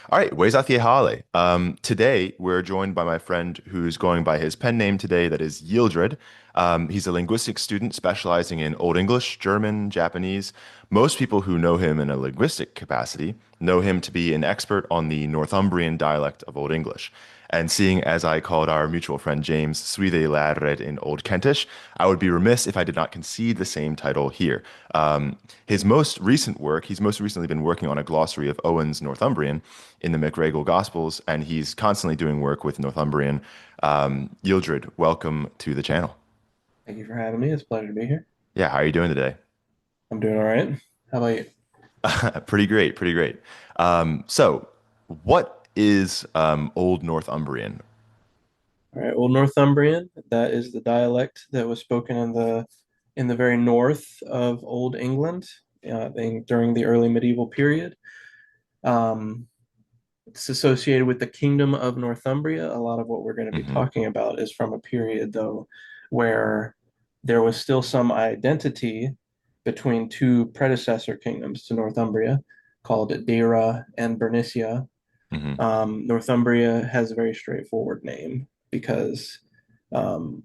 All right, ways out the Hale. Today we're joined by my friend who's going by his pen name today, that is Yeldred. He's a linguistics student specializing in Old English, German, Japanese. Most people who know him in a linguistic capacity know him to be an expert on the Northumbrian dialect of Old English. And seeing as I called our mutual friend James Swede Ladred in Old Kentish, I would be remiss if I did not concede the same title here. His most recent work, he's most recently been working on a glossary of Owen's Northumbrian in the McRegel Gospels, and he's constantly doing work with Northumbrian. Yeldred, welcome to the channel. Thank you for having me. It's a pleasure to be here. Yeah, how are you doing today? I'm doing all right. How about you? Pretty great, pretty great. So, what is Old Northumbrian? All right. Old Northumbrian, that is the dialect that was spoken in the very north of Old England during the early medieval period. Um, it's associated with the Kingdom of Northumbria. A lot of what we're going to be Hmm. talking about is from a period, though, where there was still some identity between two predecessor kingdoms to Northumbria, called Deira and Bernicia. Hmm. Northumbria has a very straightforward name because um,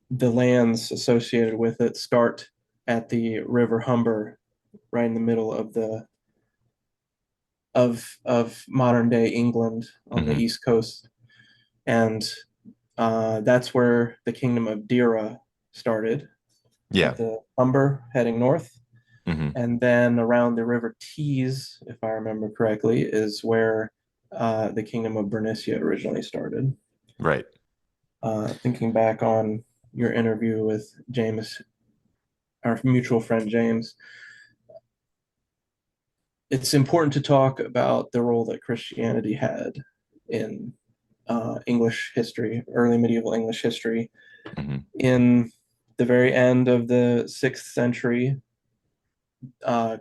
the lands associated with it start at the River Humber, right in the middle of the of modern day England on the Hmm. east coast, and that's where the kingdom of Deira started at Yeah. the Humber, heading north, Hmm. and then around the River Tees, if I remember correctly, is where the kingdom of Bernicia originally started. Right. Thinking back on your interview with James, our mutual friend James, it's important to talk about the role that Christianity had in English history, early medieval English history. Hmm. In the very end of the 6th century, uh,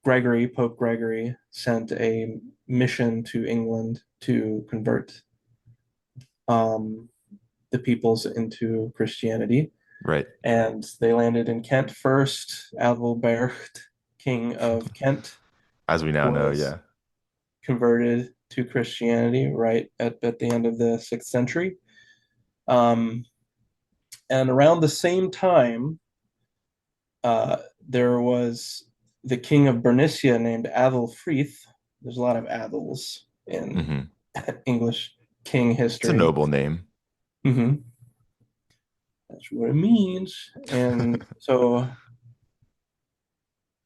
Pope Gregory, sent a mission to England to convert um, the peoples into Christianity. Right. And they landed in Kent first. Adalbert, King of Kent, As we now know, was yeah. converted to Christianity right at the end of the 6th century. Um, and around the same time, there was the king of Bernicia named Adalfrith. There's a lot of Adals in Hmm. English king It's a history. noble name. Mm-hmm. That's what it means. And so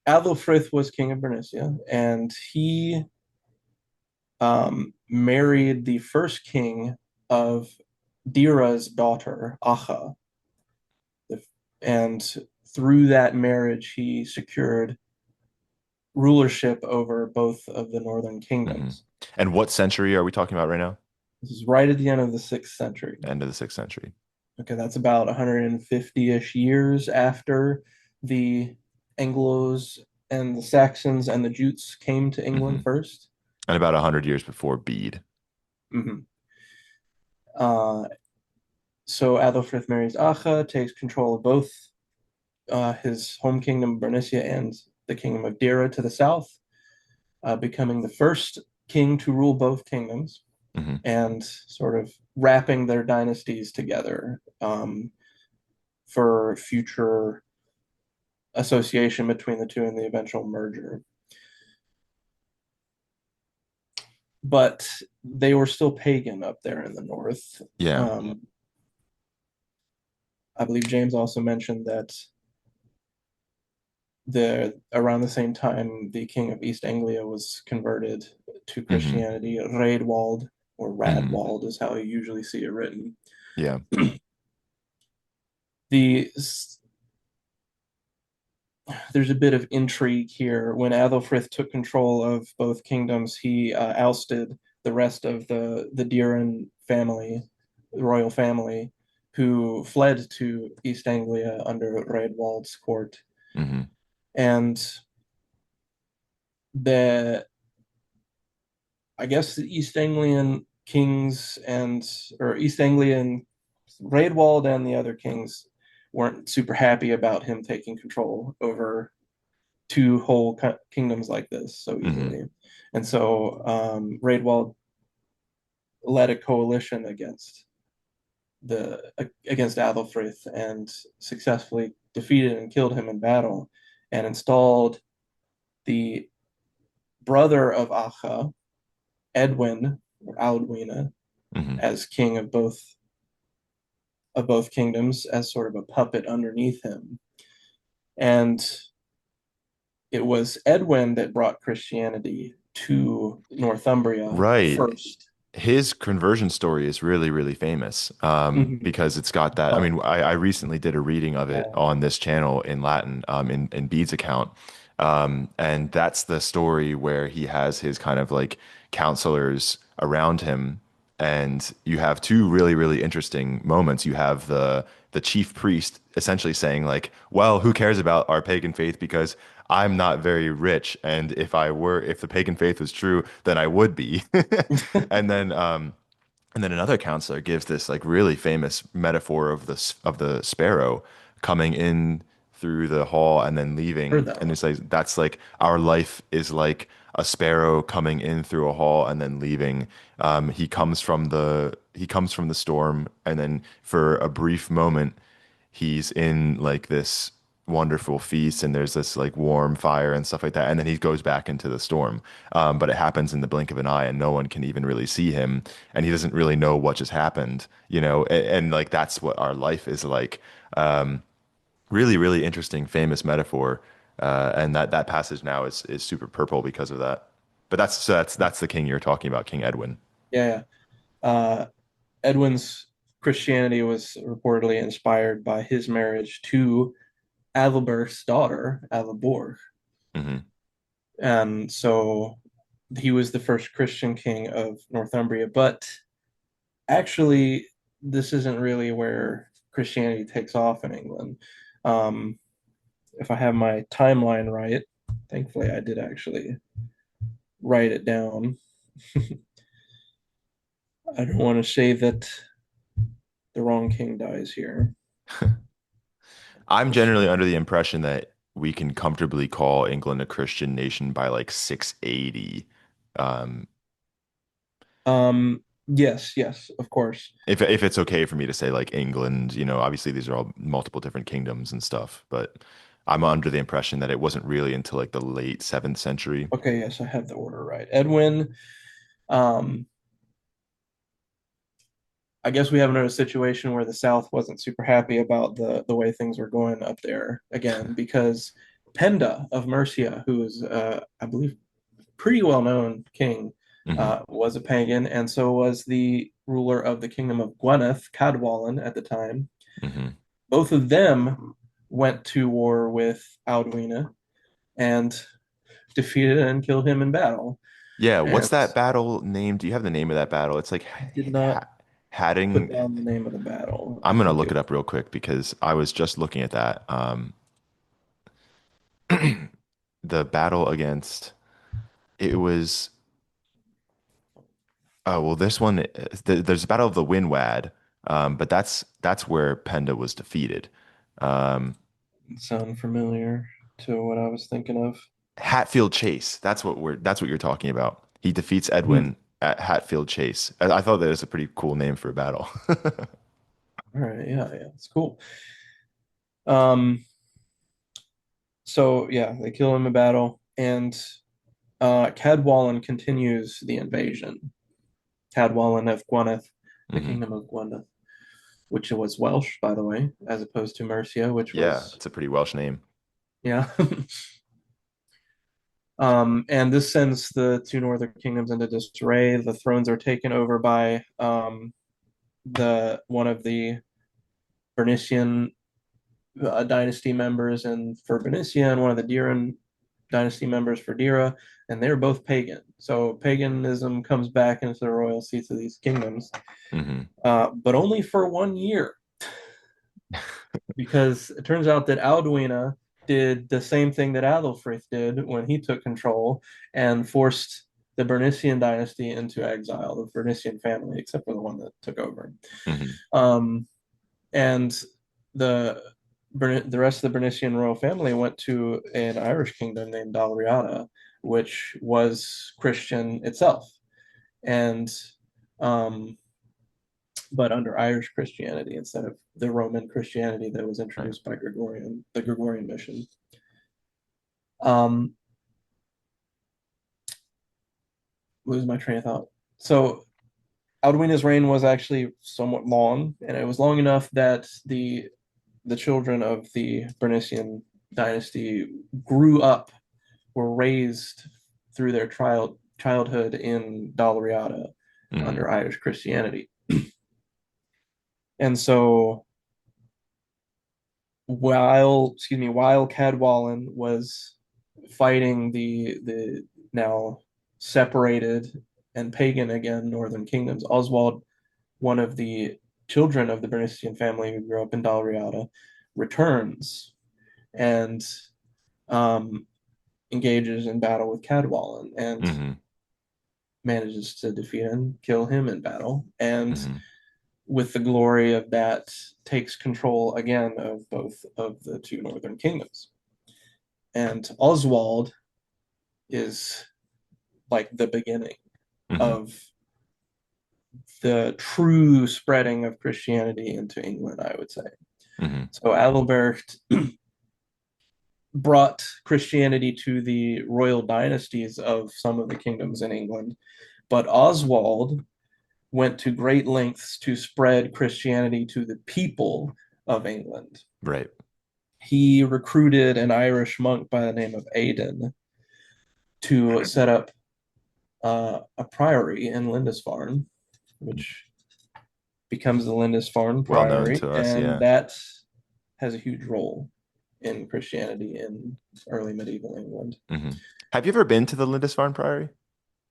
Adalfrith was king of Bernicia, and he married the first king of Dira's daughter, Acha. And through that marriage, he secured rulership over both of the northern Hmm. kingdoms. And what century are we talking about right now? This is right at the end of the 6th century. End of the sixth century. Okay, that's about 150-ish years after the Anglos and the Saxons and the Jutes came to Hmm. England first. And about 100 years before Bede. Mm-hmm. Uh, so Adolfrith marries Acha, takes control of both his home kingdom, Bernicia, and the kingdom of Dira to the south, becoming the first king to rule both kingdoms Hmm. and sort of wrapping their dynasties together for future association between the two and the eventual merger. But they were still pagan up there in the north. Yeah. Um, I believe James also mentioned that the around the same time the king of East Anglia was converted to Hmm. Christianity. Raedwald or Hmm. Radwald is how you usually see it written. Yeah. The There's a bit of intrigue here. When Athelfrith took control of both kingdoms, he ousted the rest of the Diran family, the royal family, who fled to East Anglia under Raedwald's court. Hmm. And the I guess the East Anglian kings and or East Anglian Raedwald and the other kings weren't super happy about him taking control over two whole kingdoms like this so Hmm. easily. And so Raedwald led a coalition against Athelfrith and successfully defeated and killed him in battle, and installed the brother of Acha, Edwin or Aldwina, Hmm. as king of both kingdoms, as sort of a puppet underneath him. And it was Edwin that brought Christianity to Northumbria Right. first. His conversion story is really, really famous Mhm. because it's got that. I Uh, mean, I recently did a reading of it yeah, on this channel in Latin, in Bede's account. And that's the story where he has his kind of like counselors around him. And you have two really, really interesting moments. You have the chief priest essentially saying like, well, who cares about our pagan faith because I'm not very rich, and if the pagan faith was true, then I would be. And then and then another counselor gives this like really famous metaphor of the sparrow coming in through the hall and then heard leaving. that And one. it's like that's like our life is like a sparrow coming in through a hall and then leaving. He comes from the storm, and then for a brief moment he's in like this wonderful feast and there's this like warm fire and stuff like that, and then he goes back into the storm, but it happens in the blink of an eye and no one can even really see him, and he doesn't really know what just happened, and like that's what our life is like. Really, really interesting famous metaphor, and that passage now is super purple because of that. But that's the king you're talking about, King Edwin. Yeah, yeah. Edwin's Christianity was reportedly inspired by his marriage to Adalbert's daughter, Adalborg. Hmm. And so he was the first Christian king of Northumbria. But actually, this isn't really where Christianity takes off in England. Um, if I have my timeline right, thankfully I did actually write it down. I don't want to say that the wrong king dies here. I'm generally under the impression that we can comfortably call England a Christian nation by like 680. Um, Yes, yes, of course. if it's okay for me to say like England, obviously these are all multiple different kingdoms and stuff, but I'm under the impression that it wasn't really until like the late 7th century. Okay, yes, I have the order right. Edwin, um, I guess we have another situation where the South wasn't super happy about the way things were going up there again because Penda of Mercia, who is I believe pretty well known king, Hmm. was a pagan, and so was the ruler of the kingdom of Gwynedd, Cadwallon at the time. Hmm. Both of them went to war with Aldwina and defeated and killed him in battle. Yeah, what's And that battle named? Do you have the name of that battle? It's like I did not put Hadding. down the name of the battle. I I'm gonna think look it it up real quick because I was just looking at that. The battle against it was. Oh well, this one there's a Battle of the Windwad, but that's where Penda was defeated. Um, sound familiar to what I was thinking of. Hatfield Chase. That's what you're talking about. He defeats Hmm. Edwin at Hatfield Chase. I thought that was a pretty cool name for a battle. All right, yeah, yeah, it's cool. Um, so yeah, they kill him in battle, and Cadwallon continues the invasion. Cadwallon of Gwynedd, the Hmm. kingdom of Gwynedd, which was Welsh, by the way, as opposed to Mercia, which Yeah, was it's a pretty Welsh name. yeah. And this sends the two northern kingdoms into disarray. The thrones are taken over by the one of the Bernician dynasty members and for Bernicia, and one of the Diran dynasty members for Dira, and they're both pagan. So paganism comes back into the royal seats of these kingdoms, Hmm. but only for 1 year, because it turns out that Alduina did the same thing that Adolfrith did when he took control and forced the Bernician dynasty into exile, the Bernician family, except for the one that took over. Hmm. Um, and the the rest of the Bernician royal family went to an Irish kingdom named Dalriada, which was Christian itself, and um, but under Irish Christianity instead of the Roman Christianity that was Right. introduced by the Gregorian mission. Um, lose my train of thought. So Aldwina's reign was actually somewhat long, and it was long enough that the children of the Bernician dynasty grew up, were raised through their childhood in Dalriada Hmm. under Irish Christianity. And so while Cadwallon was fighting the now separated and pagan again northern kingdoms, Oswald, one of the children of the Bernician family who grew up in Dalriada, returns and um, engages in battle with Cadwallon and Hmm. manages to defeat him, kill him in battle, and Hmm. with the glory of that takes control again of both of the two northern kingdoms. And Oswald is like the beginning Hmm. of the true spreading of Christianity into England, I would say. Hmm. So Adalbert brought Christianity to the royal dynasties of some of the kingdoms in England, but Oswald went to great lengths to spread Christianity to the people of England. Right. He recruited an Irish monk by the name of Aidan to set up a priory in Lindisfarne, which becomes the Lindisfarne Well known Priory, to us, and yeah. that has a huge role in Christianity in early medieval England. Hmm. Have you ever been to the Lindisfarne Priory?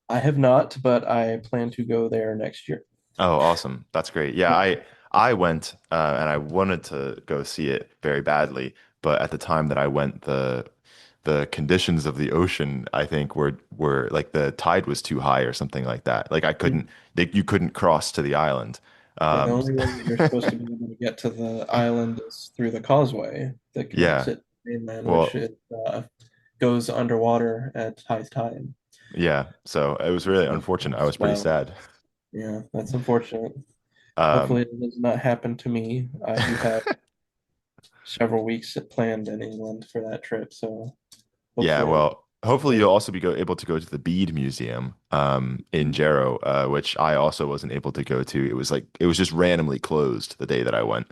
I have not, but I plan to go there next year. Oh, awesome. That's great. Yeah, I went and I wanted to go see it very badly, but at the time that I went, the conditions of the ocean, I think, were like the tide was too high or something like that. Like you couldn't cross to the island. Yeah, the Um, only way that you're supposed to be able to get to the island is through the causeway that connects yeah. it to the mainland, which Well, it goes underwater at high tide. yeah. So it was really So unfortunate. I was pretty swell. sad. Yeah, that's unfortunate. Um, Hopefully, it does not happen to me. I do have several weeks planned in England for that trip, so Yeah, hopefully it well, hopefully goes. you'll also be able to go to the Bede Museum in Jarrow, which I also wasn't able to go to. It was just randomly closed the day that I went.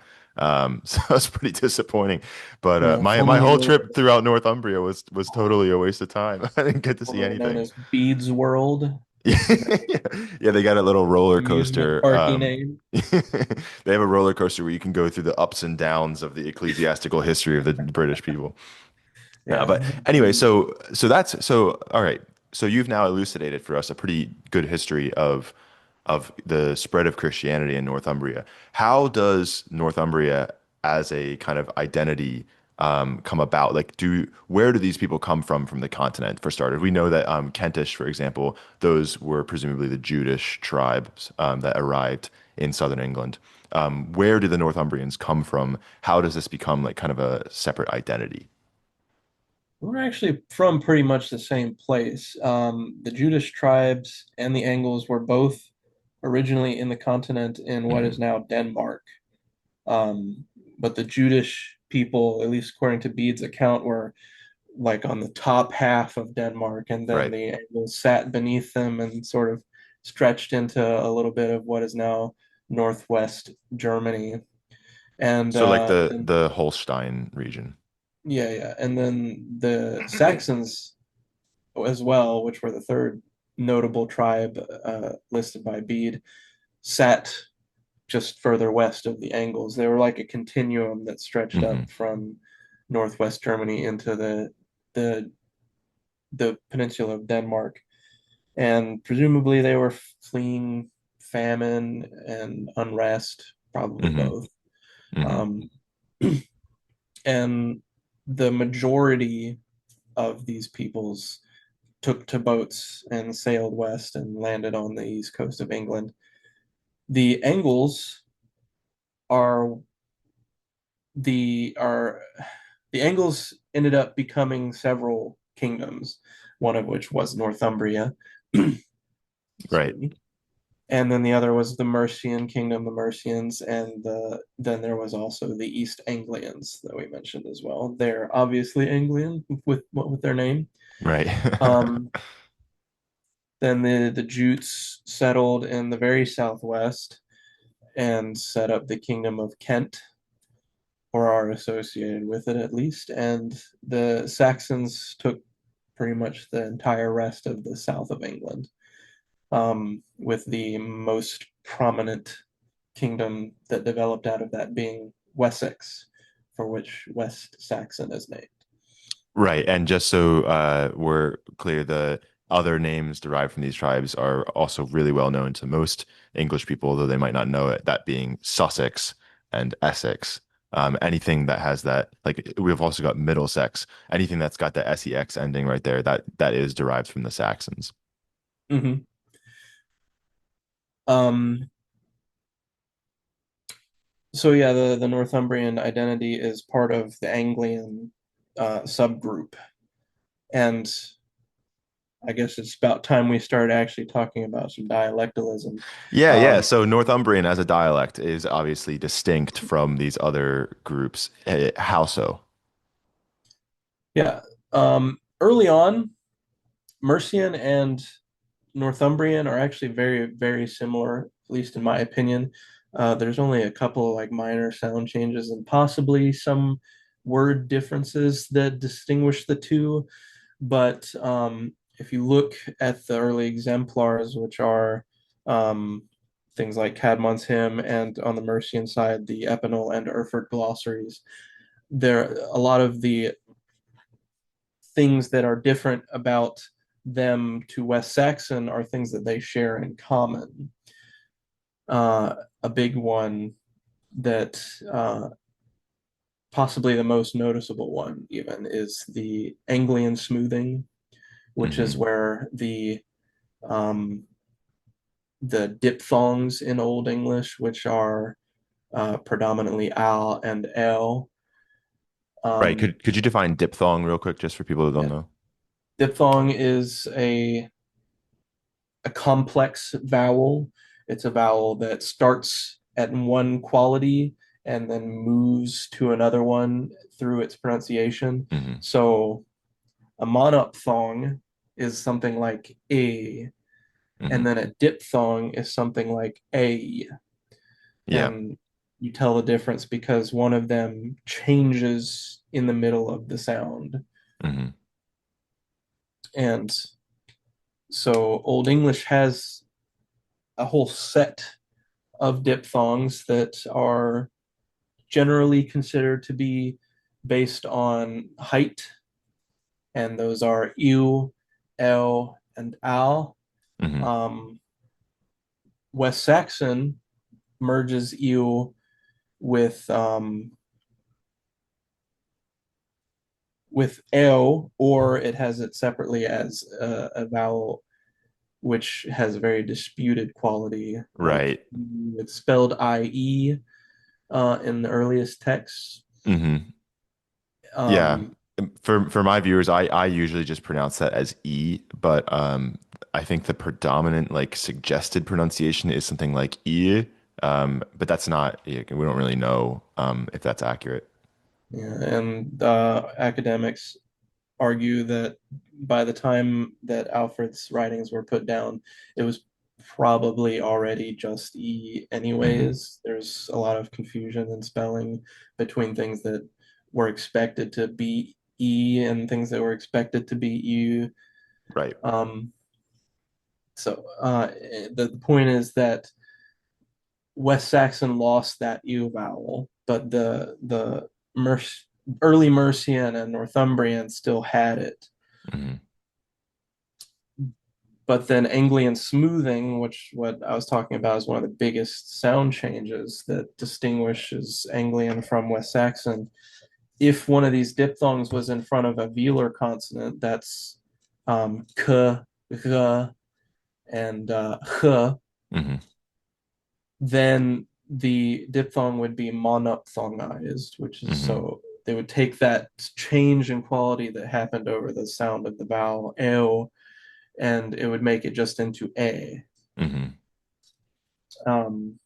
So it's pretty disappointing. But Yeah, my formerly whole known trip as throughout Northumbria was totally a waste of time. I didn't get to see formerly known anything. as Beads World. Yeah, Is that yeah, they got a little roller amusement coaster. parky name? They have a roller coaster where you can go through the ups and downs of the ecclesiastical history of the British people. Yeah. But anyway, so all right. So you've now elucidated for us a pretty good history of the spread of Christianity in Northumbria. How does Northumbria as a kind of identity come about? Like, where do these people come from the continent for starters? We know that Kentish, for example, those were presumably the Judish tribes that arrived in southern England. Where do the Northumbrians come from? How does this become like kind of a separate identity? We're actually from pretty much the same place. The Judish tribes and the Angles were both originally in the continent in what is Hmm. now Denmark. Um, but the Judish people, at least according to Bede's account, were like on the top half of Denmark, and then Right. the Angles sat beneath them and sort of stretched into a little bit of what is now northwest Germany. And So like then the Holstein region. yeah, and then the Saxons as well, which were the third notable tribe listed by Bede, sat just further west of the Angles. They were like a continuum that stretched Hmm. up from northwest Germany into the the peninsula of Denmark, and presumably they were fleeing famine and unrest, probably Hmm. both. Hmm. Um, and the majority of these peoples took to boats and sailed west and landed on the east coast of England. The Angles are are the Angles ended up becoming several kingdoms. one of which was Northumbria. Right. Excuse me. And then the other was the Mercian kingdom, the Mercians, and then there was also the East Anglians that we mentioned as well. They're obviously Anglian with their name. Right. Um, then the Jutes settled in the very southwest and set up the kingdom of Kent, or are associated with it at least. And the Saxons took pretty much the entire rest of the south of England, with the most prominent kingdom that developed out of that being Wessex, for which West Saxon is named. Right. And just so we're clear, the other names derived from these tribes are also really well known to most English people, though they might not know it, that being Sussex and Essex. Anything that has that, like we've also got Middlesex, anything that's got the SEX ending right there, that is derived from the Saxons. Mm-hmm. Um, so yeah, the Northumbrian identity is part of the Anglian subgroup, and I guess it's about time we start actually talking about some dialectalism. Yeah, yeah. Um, So Northumbrian as a dialect is obviously distinct from these other groups. How so? yeah, early on, Mercian and Northumbrian are actually very, very similar, at least in my opinion. There's only a couple of like minor sound changes and possibly some word differences that distinguish the two. But if you look at the early exemplars, which are things like Caedmon's hymn, and on the Mercian side, the Epinal and Erfurt glossaries, there a lot of the things that are different about them to West Saxon are things that they share in common. A big one that possibly the most noticeable one even is the Anglian smoothing, which is Hmm. where um, the diphthongs in Old English, which are predominantly al and l. Right. Um, Could you define diphthong real quick, just for people who don't yeah, know? diphthong is a complex vowel. It's a vowel that starts at one quality and then moves to another one through its pronunciation. Hmm. So a monophthong is something like a, and Hmm. then a diphthong is something like a. Yeah. And you tell the difference because one of them changes in the middle of the sound. Hmm. And so Old English has a whole set of diphthongs that are generally considered to be based on height, and those are ew, l, and al. Hmm. Um, West Saxon merges ew with l, or it has it separately as a vowel which has a very disputed quality. Like Right. it's spelled IE in the earliest texts. Hmm. Yeah. Um, For my viewers, I usually just pronounce that as E, but I think the predominant like suggested pronunciation is something like E. But that's not, we don't really know if that's accurate. yeah, and academics argue that by the time that Alfred's writings were put down, it was probably already just E Hmm. anyways. There's a lot of confusion in spelling between things that were expected to be E and things that were expected to be U. Right. Um, so the point is that West Saxon lost that U vowel, but the Merc early Mercian and Northumbrian still had it. Hmm. But then Anglian smoothing, which what I was talking about is one of the biggest sound changes that distinguishes Anglian from West Saxon. If one of these diphthongs was in front of a velar consonant, that's k, g, and h, Hmm. then the diphthong would be monophthongized, which is Hmm. so. they would take that change in quality that happened over the sound of the vowel eo, and it would make it just into a. Hmm. Um,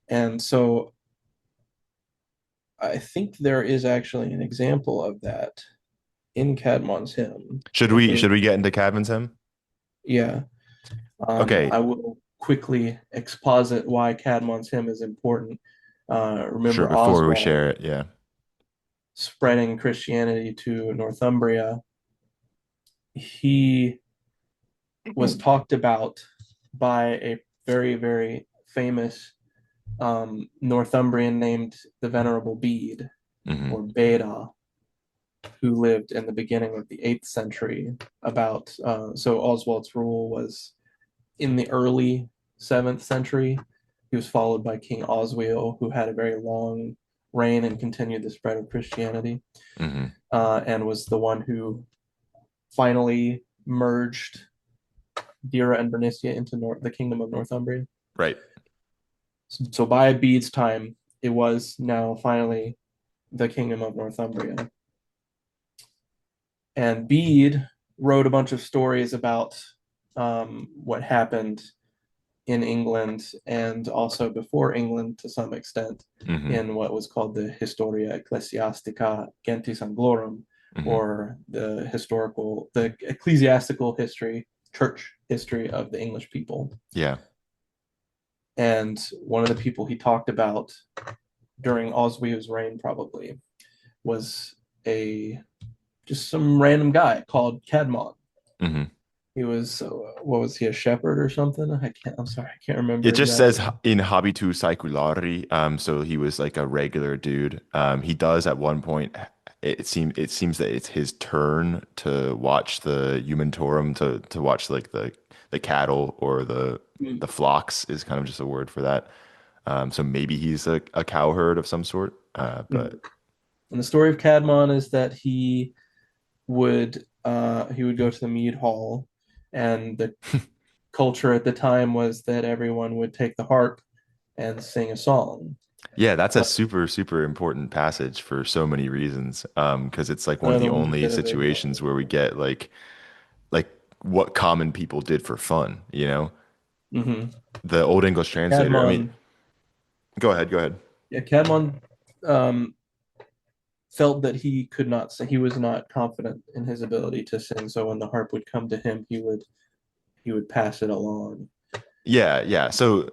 and so I think there is actually an example of that in Caedmon's hymn. Should If we we, should we get into Caedmon's hymn? yeah, Okay, I will quickly exposit why Caedmon's hymn is important. sure. Remember Before we Oswald share it, yeah. spreading Christianity to Northumbria. He was talked about by a very, very famous Northumbrian named the Venerable Bede Hmm. or Beda, who lived in the beginning of the 8th century. So Oswald's rule was in the early 7th century. He was followed by King Oswiel, who had a very long reign and continued the spread of Christianity, Hmm. and was the one who finally merged Dira and Bernicia into the kingdom of Northumbria. Right. So by Bede's time, it was now finally the kingdom of Northumbria. And Bede wrote a bunch of stories about what happened in England and also before England to some extent Hmm. in what was called the Historia Ecclesiastica Gentis Anglorum, Hmm. or the ecclesiastical history, church history of the English people. Yeah. And one of the people he talked about during Oswiu's reign probably was a just some random guy called Caedmon. Hmm. He was what was he, a shepherd or something? I'm sorry, I can't remember It just says exactly. in habitu saeculari, so he was like a regular dude. He does at one point. It seems that it's his turn to watch the Humantorum, to watch like the cattle or the Mm. flocks is kind of just a word for that. So maybe he's a cowherd of some sort. Mm. But And the story of Caedmon is that he would go to the mead hall, and the culture at the time was that everyone would take the harp and sing a song. yeah, that's a But super, super important passage for so many reasons. Because it's like one of the another only bit of situations where we information. get like what common people did for fun, you know? Mm-hmm. The Old English translator. I mean, Caedmon, go ahead, go ahead. yeah, Caedmon um, felt that he could not sing. He was not confident in his ability to sing. So when the harp would come to him, he would pass it along. Yeah, yeah. So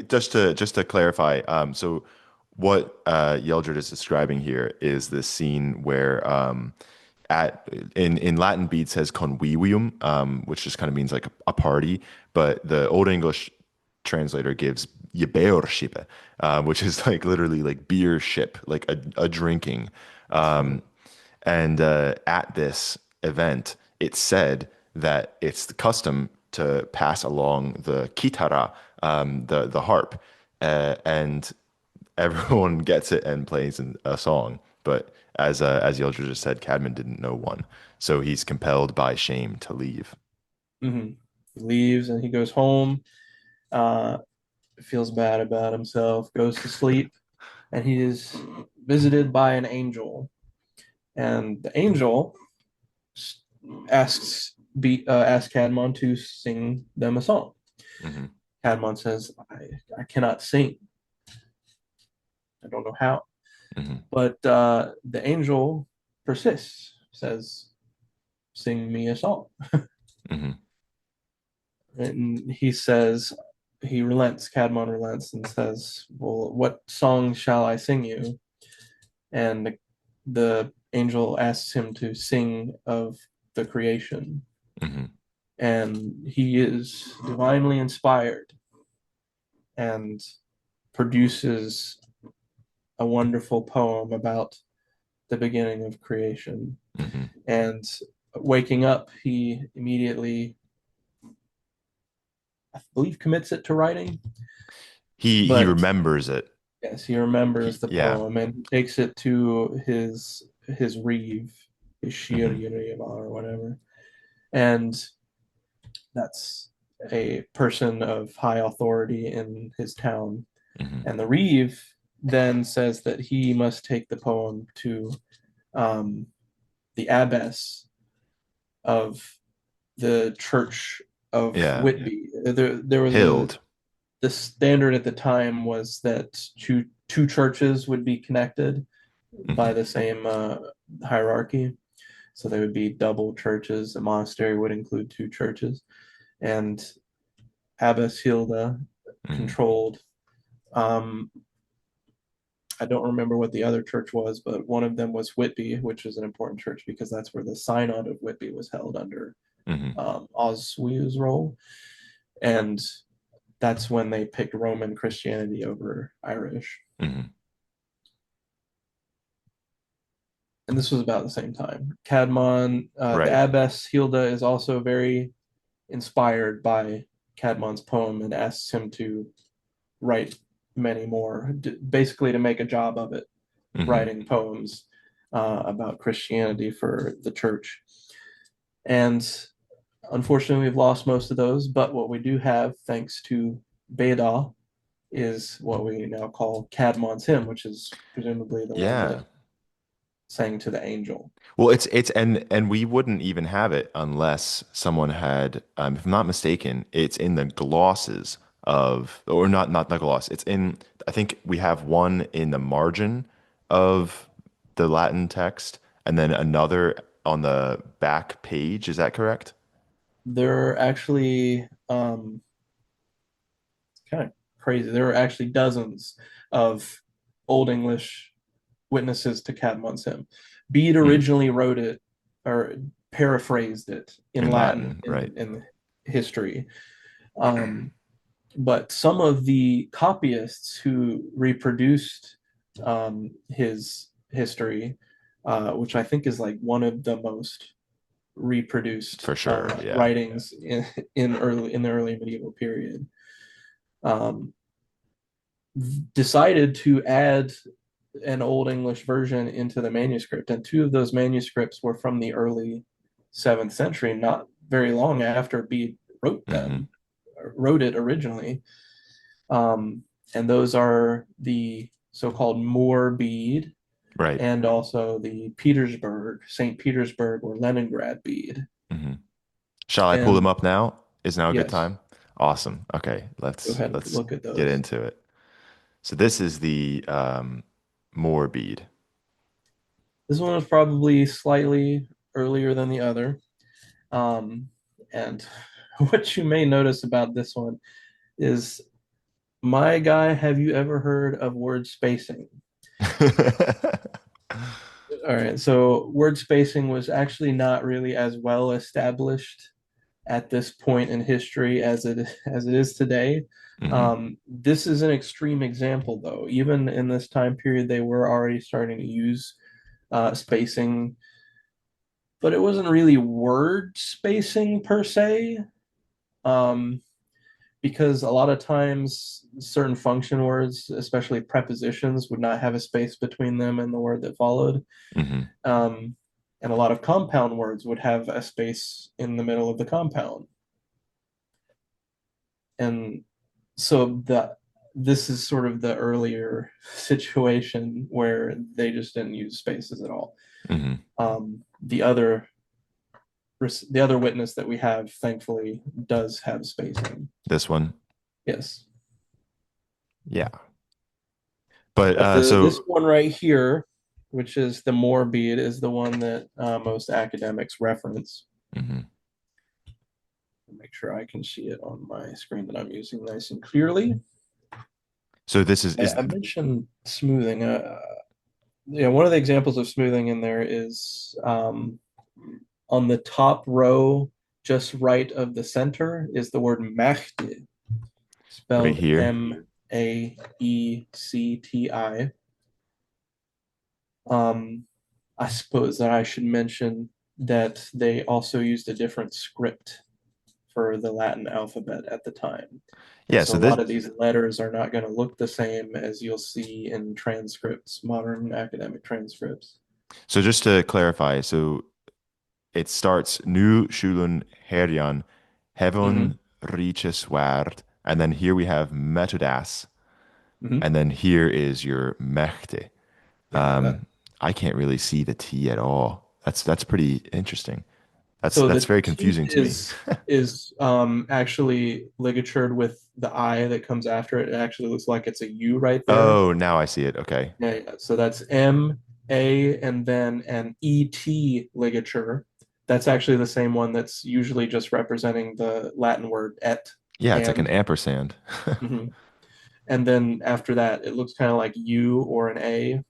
just to clarify, so what Yeldred is describing here is this scene where at in Latin Bede says convivium, which just kind of means like a party, but the Old English translator gives Jebeorshippe, which is like literally like beer ship, like a drinking. Um, and at this event, it's said that it's the custom to pass along the kitara, the harp, and everyone gets it and plays a song. But as Yeldra just said, Caedmon didn't know one, so he's compelled by shame to leave. Mm-hmm. He leaves and he goes home. Uh, feels bad about himself. Goes to sleep, and he is visited by an angel. And the angel asks Cadmon to sing them a song. Hmm. Cadmon says, I cannot sing. I don't know how. Hmm. But the angel persists, says, sing me a song. Hmm. And he relents, Cadmon relents and says, well, what song shall I sing you? And the angel asks him to sing of the creation. Hmm. And he is divinely inspired and produces a wonderful poem about the beginning of creation. Hmm. And waking up, he immediately, I believe, commits it to writing. He But remembers it. yes, he remembers the Yeah. poem and takes it to his reeve, his Hmm. shiri or whatever. And that's a person of high authority in his town. Hmm. And the reeve then says that he must take the poem to um, the abbess of the Church of Yeah. Whitby. There was Hild. the standard at the time was that two churches would be connected by Hmm. the same hierarchy. So they would be double churches. A monastery would include two churches, and Abbess Hilda Hmm. controlled. Um, I don't remember what the other church was, but one of them was Whitby, which is an important church because that's where the synod of Whitby was held under Hmm. Oswiu's role, and that's when they picked Roman Christianity over Irish. Hmm. And this was about the same time. Caedmon, the Right. abbess Hilda is also very inspired by Caedmon's poem and asks him to write many more, basically to make a job of it, Hmm. writing poems about Christianity for the church. And unfortunately, we've lost most of those, but what we do have, thanks to Beda, is what we now call Caedmon's hymn, which is presumably the one Yeah. that sang to the angel. Well, it's and we wouldn't even have it unless someone had, if I'm not mistaken, it's in the glosses of, or not the gloss. It's in, I think we have one in the margin of the Latin text, and then another on the back page. Is that correct? There are actually kind of crazy. There were actually dozens of Old English witnesses to Caedmon's hymn. Bede Hmm. originally wrote it or paraphrased it in In Latin Latin, right? in history. Um, but some of the copyists who reproduced his history, which I think is like one of the most reproduced For sure. Yeah. writings in the early medieval period, um, decided to add an Old English version into the manuscript, and two of those manuscripts were from the early 7th century, not very long after Bede wrote Hmm. them, wrote it originally. Um, and those are the so-called Moor Bede Right. and also the Petersburg, St. Petersburg or Leningrad Bede. Hmm. Shall I pull them And up now? Is now a good yes, time? Awesome. Okay, go ahead and let's look at get those. into it. So this is the Moor bead. This one was probably slightly earlier than the other. Um, and what you may notice about this one is, my guy, have you ever heard of word spacing? All right, so word spacing was actually not really as well established at this point in history as it is today. Hmm. This is an extreme example, though. Even in this time period, they were already starting to use spacing, but it wasn't really word spacing per se. Um, because a lot of times certain function words, especially prepositions, would not have a space between them and the word that followed. Hmm. Um, and a lot of compound words would have a space in the middle of the compound. And so this is sort of the earlier situation where they just didn't use spaces at all. Hmm. Um, the other witness that we have, thankfully, does have spacing. This one. Yes. Yeah. But But this one right here, which is the Moor bead, is the one that most academics reference. mhm. Make sure I can see it on my screen that I'm using nice and clearly. So this is I mentioned smoothing. Yeah, one of the examples of smoothing in there is on the top row, just right of the center, is the word Machti, right spelled here. Maecti. Um, I suppose that I should mention that they also used a different script for the Latin alphabet at the time. And Yeah, so so a this lot of these letters are not going to look the same as you'll see in transcripts, modern academic transcripts. so just to clarify, so it starts Nu Shulun Herjan Hmm. Hevon Riches Ward, and then here we have Metodas. Hmm. and then here is your mechte. Yeah. I can't really see the T at all. That's pretty interesting. So That's the very T confusing to me. is actually ligatured with the I that comes after it. It actually looks like it's a U right there. Oh, now I see it. Okay. Yeah, yeah. So that's M A and then an E T ligature. That's actually the same one that's usually just representing the Latin word et Yeah, it's like an and. ampersand, Mhm. And then after that, it looks kind of like U or an A.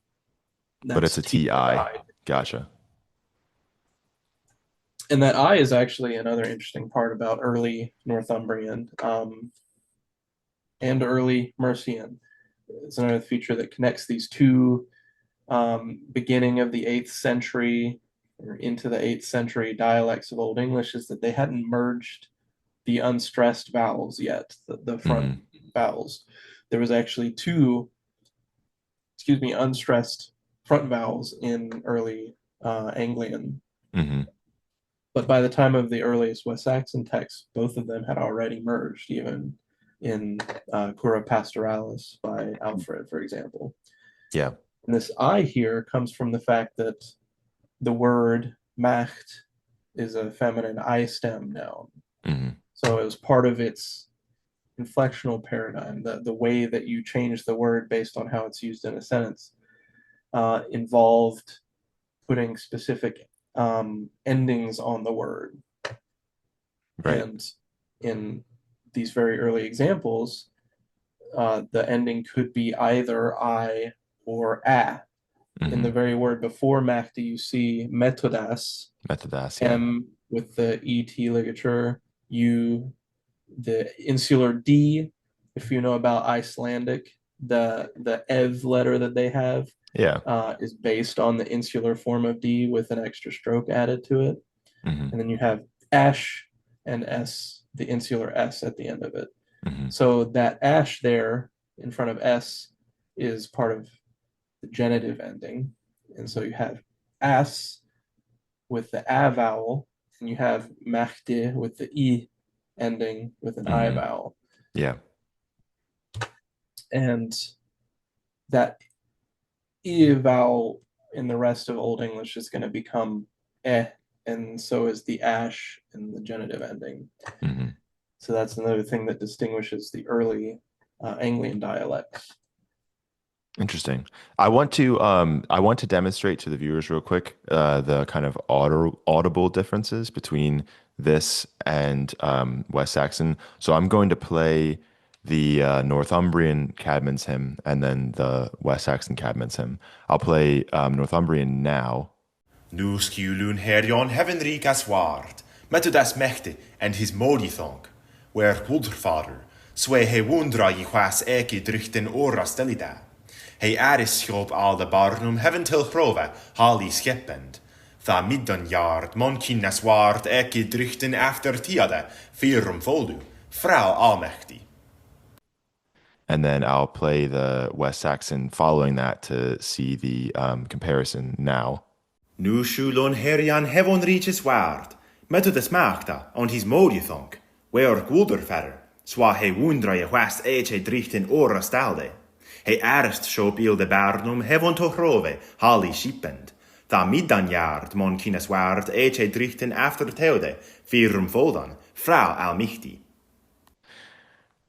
but That's it's a T and TI. I. Gotcha. And that I is actually another interesting part about early Northumbrian and early Mercian. It's another feature that connects these two beginning of the 8th century or into the 8th century dialects of Old English is that they hadn't merged the unstressed vowels yet, the front Hmm. vowels. There was actually two, excuse me, unstressed front vowels in early Anglian. Hmm. But by the time of the earliest West Saxon texts, both of them had already merged, even in Cura Pastoralis by Alfred, for example. Yeah. And this I here comes from the fact that the word macht is a feminine I stem noun. Hmm. So it was part of its inflectional paradigm, the way that you change the word based on how it's used in a sentence, involved putting specific endings on the word. Right. And in these very early examples, the ending could be either I or a. In the Hmm. very word before Macti, you see metodas, Methodas, yeah. M with the ET ligature, U, the insular D. If you know about Icelandic, the ev letter that they have Yeah. is based on the insular form of D with an extra stroke added to it. Hmm. And then you have ash and S, the insular S at the end of it. Hmm. So that ash there in front of S is part of the genitive ending. And so you have as with the a vowel, and you have mahdi with the e ending with an I Hmm. vowel. Yeah. And that e vowel in the rest of Old English is going to become eh, and so is the ash in the genitive ending. Hmm. So that's another thing that distinguishes the early Anglian dialects. Interesting. I want to demonstrate to the viewers real quick the kind of audible differences between this and West Saxon. So I'm going to play the Northumbrian Caedmon's hymn and then the West Saxon Caedmon's hymn. I'll play Northumbrian now. Nu skjulun herjon heavenrik as ward, metu das mechte and his modithong, where Woodfather, sway he wundra ye was eki drichten ora stelida. He arisjob al de barnum heaven till hrove, hali scheppend. Tha middan yard, monkin as ward eki drichten after tiade, firum foldu, frau almechti. And then I'll play the West Saxon following that to see the comparison now. Nu shulon herian hevon riches ward, methodes magda on his modithonk, where gulderferder, swa he wundra je west eche drichten ora stalde. He erst shop il de barnum hevon to hrove, hali shippend. Tha middanjard mon kines ward eche drichten after teode, firum foldan, frau almichti.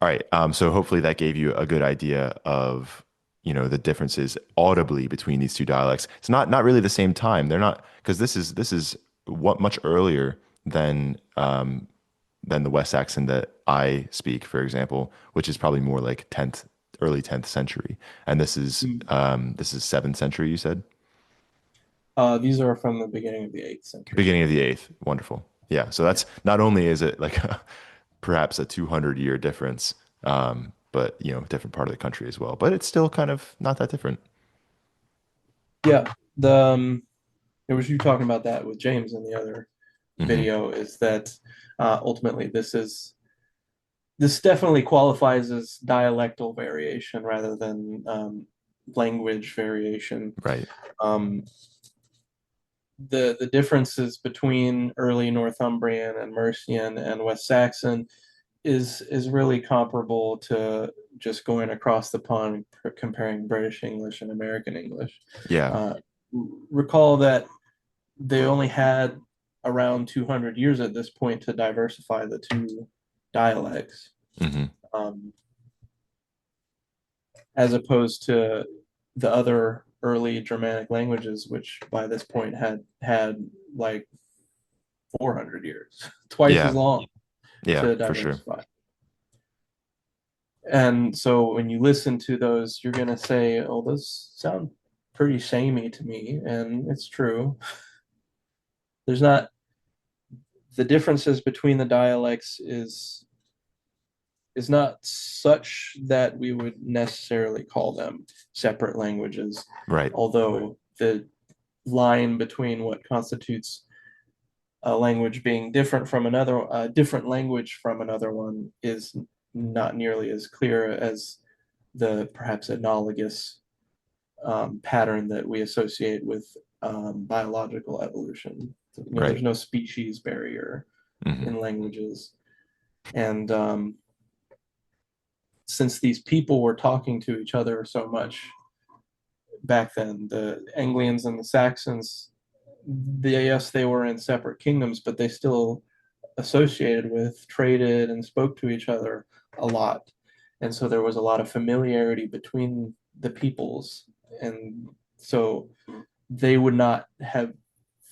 All right. So hopefully that gave you a good idea of, the differences audibly between these two dialects. It's not really the same time. They're not because this is what much earlier than the West Saxon that I speak, for example, which is probably more like early 10th century. And this is 7th century, you said? These are from the beginning of the 8th century. Beginning of the 8th. Wonderful. Yeah. So Yeah. that's not only is it like perhaps a 200-year difference, but different part of the country as well. But it's still kind of not that different. Yeah. It was you talking about that with James in the other Hmm. video is that ultimately this definitely qualifies as dialectal variation rather than language variation. Right. Um, the differences between early Northumbrian and Mercian and West Saxon is really comparable to just going across the pond comparing British English and American English. Yeah. Uh, Recall that they only had around 200 years at this point to diversify the two dialects, Hmm. um, as opposed to the other early Germanic languages, which by this point had like 400 years, twice as Yeah. long Yeah, to for sure. diversify. And so when you listen to those, you're going to say, oh, those sound pretty samey to me. And it's true. There's not, the differences between the dialects is not such that we would necessarily call them separate languages, Right. although the line between what constitutes a language being different from another, a different language from another one is not nearly as clear as the perhaps analogous pattern that we associate with biological evolution. Right. There's no species barrier Hmm. in languages, and since these people were talking to each other so much back then, the Anglians and the Saxons, yes, they were in separate kingdoms, but they still associated with, traded, and spoke to each other a lot. And so there was a lot of familiarity between the peoples. And so they would not have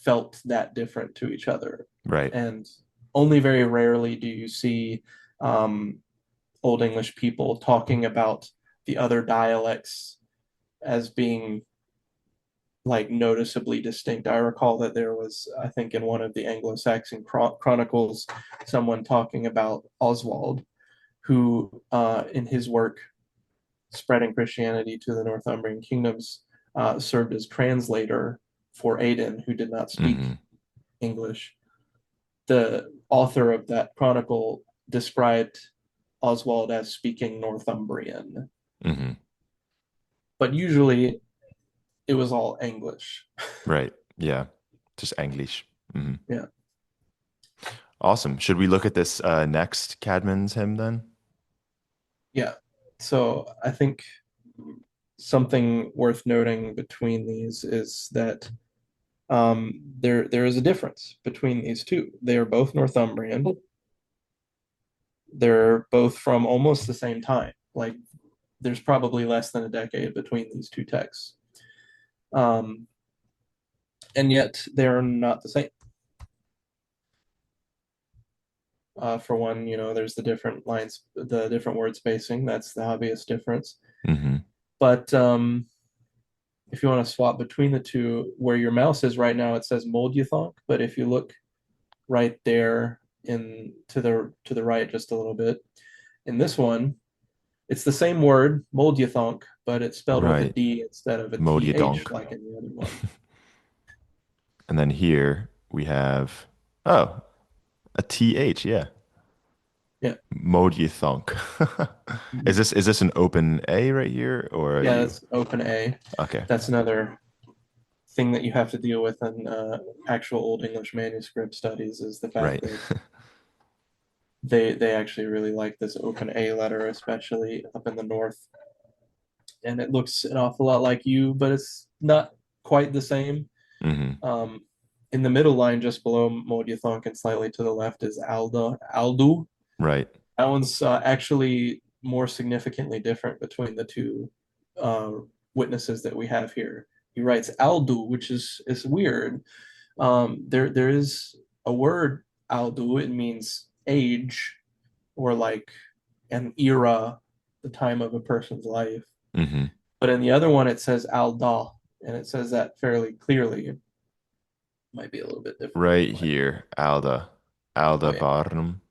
felt that different to each other. Right. And only very rarely do you see um, Old English people talking about the other dialects as being like noticeably distinct. I recall that there was, I think, in one of the Anglo-Saxon chronicles, someone talking about Oswald, who, in his work spreading Christianity to the Northumbrian kingdoms, served as translator for Aidan, who did not speak Hmm. English. The author of that chronicle described Oswald as speaking Northumbrian, Hmm. but usually it was all English. Right. Yeah. Just English. Hmm. Yeah. Awesome. Should we look at this next Caedmon's hymn then? Yeah. So I think something worth noting between these is that there is a difference between these two. They are both Northumbrian. They're both from almost the same time. Like there's probably less than a decade between these two texts, um, and yet they're not the same. For one, there's the different lines, the different word spacing. That's the obvious difference. Hmm. But if you want to swap between the two, where your mouse is right now, it says Moldethonk. But if you look right there in to the right just a little bit, in this one, it's the same word, Moldethonk, but it's spelled with a Right. D instead of a TH Modiadonk. like in the other one. And then here we have, oh, a TH. Yeah. Yeah. Modiadonk. Is this an open A right here or are Yeah, you? that's open A. Okay. That's another thing that you have to deal with in actual Old English manuscript studies is the fact Right. that they actually really like this open A letter, especially up in the north. And it looks an awful lot like U, but it's not quite the same. Hmm. Um, in the middle line, just below Modiathonk and slightly to the left, is Aldu. Right. That one's actually more significantly different between the two uh, witnesses that we have here. He writes Aldu, which is weird. There is a word Aldu. It means age or like an era, the time of a person's life. Hmm. But in the other one, it says Alda, and it says that fairly clearly. It might be a little bit difficult to Right find. here. Alda. Alda Oh yeah, Barnum.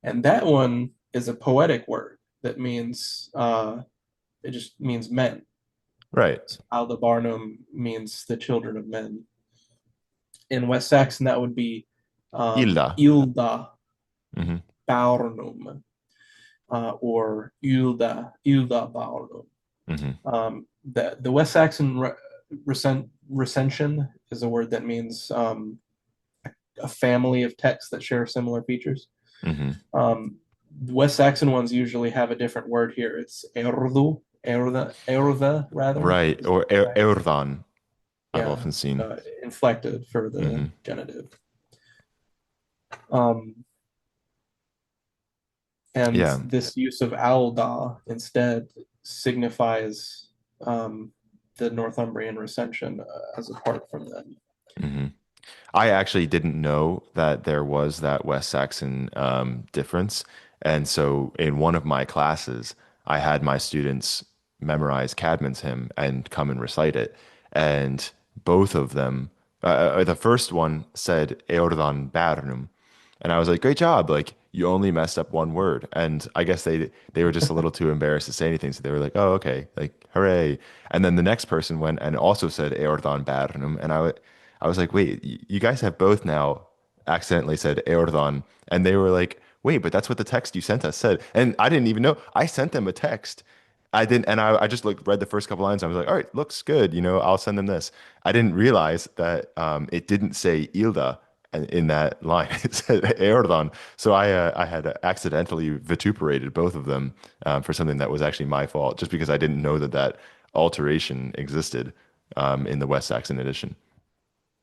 and that one is a poetic word that means it just means men. Right. So Alda Barnum means the children of men. In West Saxon, that would be Ilda. Ilda Hmm. Barnum or Ilda Barnum. Hmm. The West Saxon recension is a word that means a family of texts that share similar features. Hmm. Um, West Saxon ones usually have a different word here. It's erdu, erda rather. Right. Is Or correct. Eordan, I've Yeah, often seen. inflected for the Hmm. genitive. Um, and Yeah. this use of alda instead signifies um, the Northumbrian recension as apart from them. Hmm. I actually didn't know that there was that West Saxon difference. And so in one of my classes, I had my students memorize Caedmon's hymn and come and recite it. And both of them, the first one said Eordan Bernum. And I was like, great job. Like you only messed up one word. And I guess they were just a little too embarrassed to say anything. So they were like, oh, okay, like hooray. And then the next person went and also said Eordan Bernum. And I was like, wait, you guys have both now accidentally said Eordan. And they were like, wait, but that's what the text you sent us said. And I didn't even know. I sent them a text. I didn't, and I just like read the first couple lines. I was like, all right, looks good. I'll send them this. I didn't realize that it didn't say Ilda in that line. It said Eordan. So I had accidentally vituperated both of them for something that was actually my fault, just because I didn't know that that alteration existed in the West Saxon edition.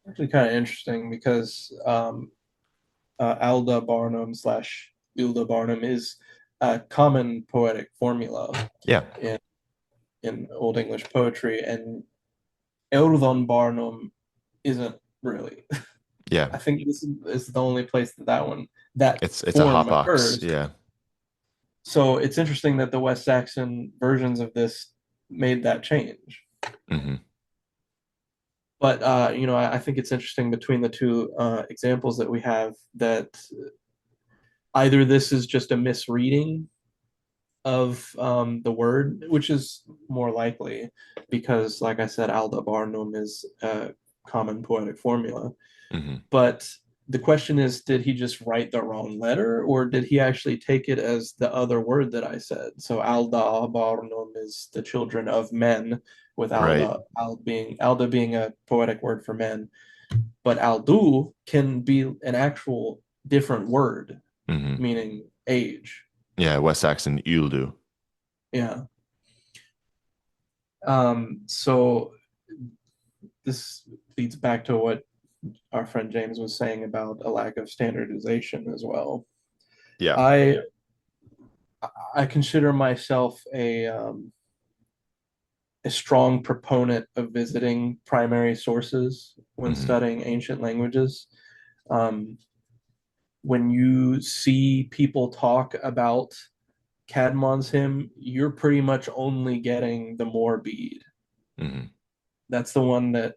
Actually, kind of interesting because Alda Barnum slash Ilda Barnum is a common poetic formula Yeah. in Old English poetry, and Eurðon Barnum isn't really. Yeah. I think this is the only place that that It's a form hot box. occurs. Yeah. So it's interesting that the West Saxon versions of this made that change. Hmm. But I think it's interesting between the two examples that we have that either this is just a misreading of the word, which is more likely because, like I said, Alda Barnum is a common poetic formula. Hmm. But the question is, did he just write the wrong letter, or did he actually take it as the other word that I said? So Alda Barnum is the children of men, with Right. Alda being a poetic word for men, but Aldu can be an actual different word, Hmm. meaning age. Yeah. West Saxon Uldú. Yeah. So this leads back to what our friend James was saying about a lack of standardization as well. Yeah. I I consider myself a strong proponent of visiting primary sources when Hmm. studying ancient languages. Um, when you see people talk about Caedmon's hymn, you're pretty much only getting the Moorbead. Hmm. That's the one that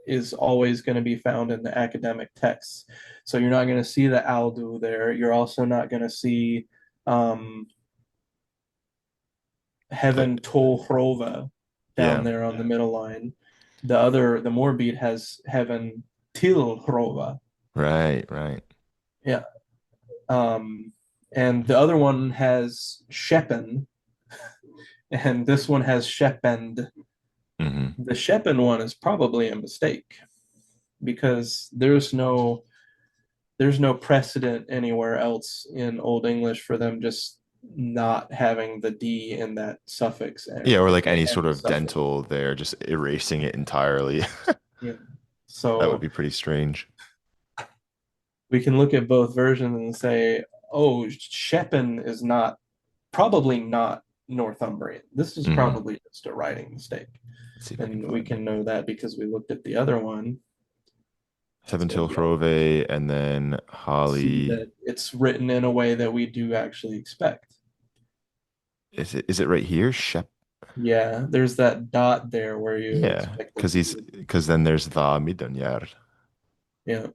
is always going to be found in the academic texts. So you're not going to see the Aldu there. You're also not going to see um, Heaven Tol Hrova down Yeah. there on the middle line. The Moorbeat has Heaven Til Hrova. Right. Right. Yeah. Um, and the other one has Sheppen, and this one has Sheppend. Hmm. The Sheppen one is probably a mistake because there's no precedent anywhere else in Old English for them just not having the D in that suffix Yeah. Or like the any sort end of suffix. dental there, just erasing it entirely. Yeah. That would So be pretty strange. we can look at both versions and say, oh, Sheppen is not probably not Northumbrian. This is Hmm. probably just a writing mistake. Let's see if I can And we find it. can know that because we looked at the other one. That's Seven good. Till Yeah. Hrove and then See Holly. that it's written in a way that we do actually expect. Is it right here? Shep. Yeah, there's that dot there where you Yeah. expect it Because to he's be. because then there's the Midonyar. Yeah.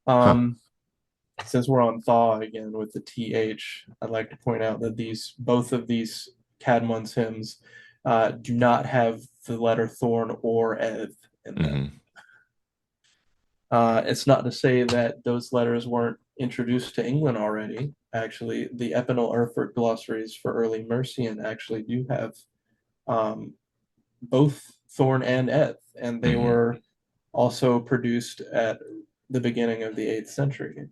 Huh. Um, since we're on thaw again with the th, I'd like to point out that these both of these Caedmon's hymns do not have the letter thorn or eth in them. Hmm. It's not to say that those letters weren't introduced to England already. Actually, the Epinal Erfurt glossaries for early Mercian actually do have um, both thorn and eth, and they Hmm. were also produced at the beginning of the 8th century.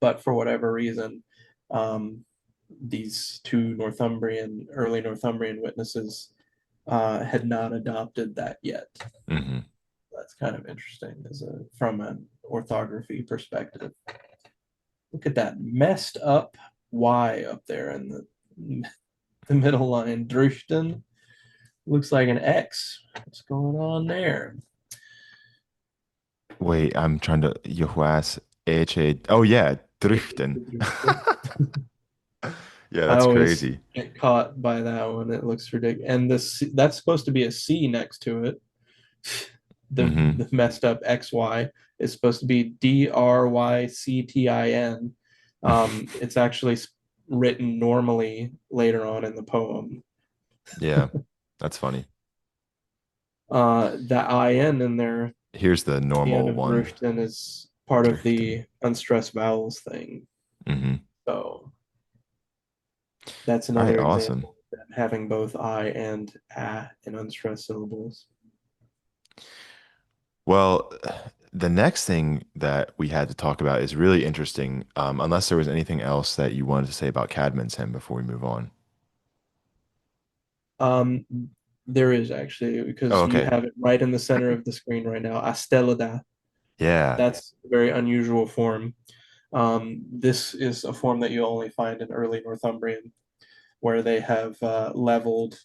But for whatever reason, Um, these two early Northumbrian witnesses had not adopted that yet. Hmm. That's kind of interesting from an orthography perspective. Look at that messed up Y up there in the middle line. Drüchten looks like an X. What's going on there? Wait, I'm trying to Jehoas AHA. Oh yeah, Driften. Yeah, I that's always crazy. get caught by that one. It looks ridiculous. And that's supposed to be a C next to it. Hmm. The messed up XY is supposed to be Dryctin. It's actually written normally later on in the poem. Yeah, that's funny. That in there at Here's the the end normal of one. Driften is part of Driften. the unstressed vowels thing. Hmm. So that's All right, another awesome. example of them having both I and a in unstressed syllables. Well, the next thing that we had to talk about is really interesting, unless there was anything else that you wanted to say about Caedmon's hymn before we move on. Um, there is actually, Oh, because you okay. have it right in the center of the screen right now. Astelada. Yeah. That's a very unusual form. This is a form that you only find in early Northumbrian, where they have leveled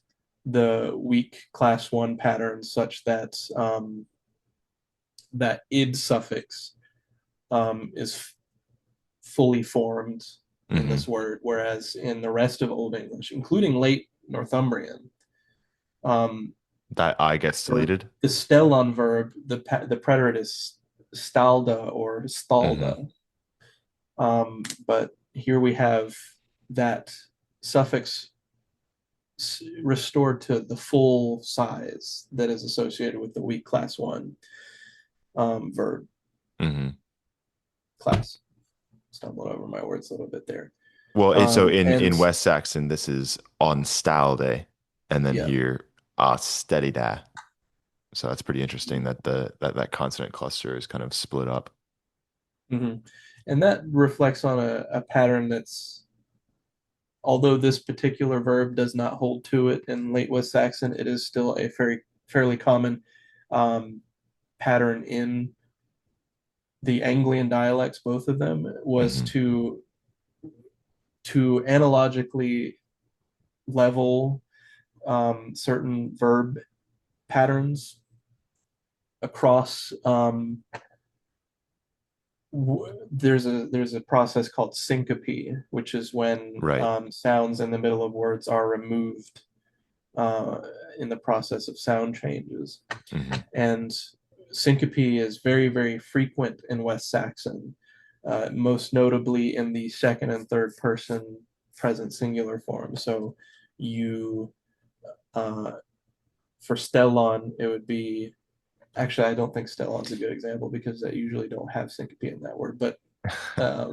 the weak class one patterns such that that id suffix is fully formed in Hmm. this word, whereas in the rest of Old English, including late Northumbrian, um, That I gets for deleted. the stellon verb, the preterite is stalda or Hmm. stalda. But here we have that suffix restored to the full size that is associated with the weak class one verb Hmm. class. Stumbled over my words a little bit there. Well, so in And West Saxon, this is on style day, and then yeah. here, steady da. So that's pretty interesting that that consonant cluster is kind of split up. Mm-hmm. And that reflects on a pattern that's, although this particular verb does not hold to it in late West Saxon, it is still a fairly common um, pattern in the Anglian dialects, both of them, was Hmm. to analogically level certain verb patterns across. There's a process called syncope, which is when Right. sounds in the middle of words are removed uh, in the process of sound changes. Hmm. And syncope is very, very frequent in West Saxon, most notably in the second and third person present singular form. So you, uh, for stellon, it would be, actually, I don't think stellon's a good example because I usually don't have syncope in that word, but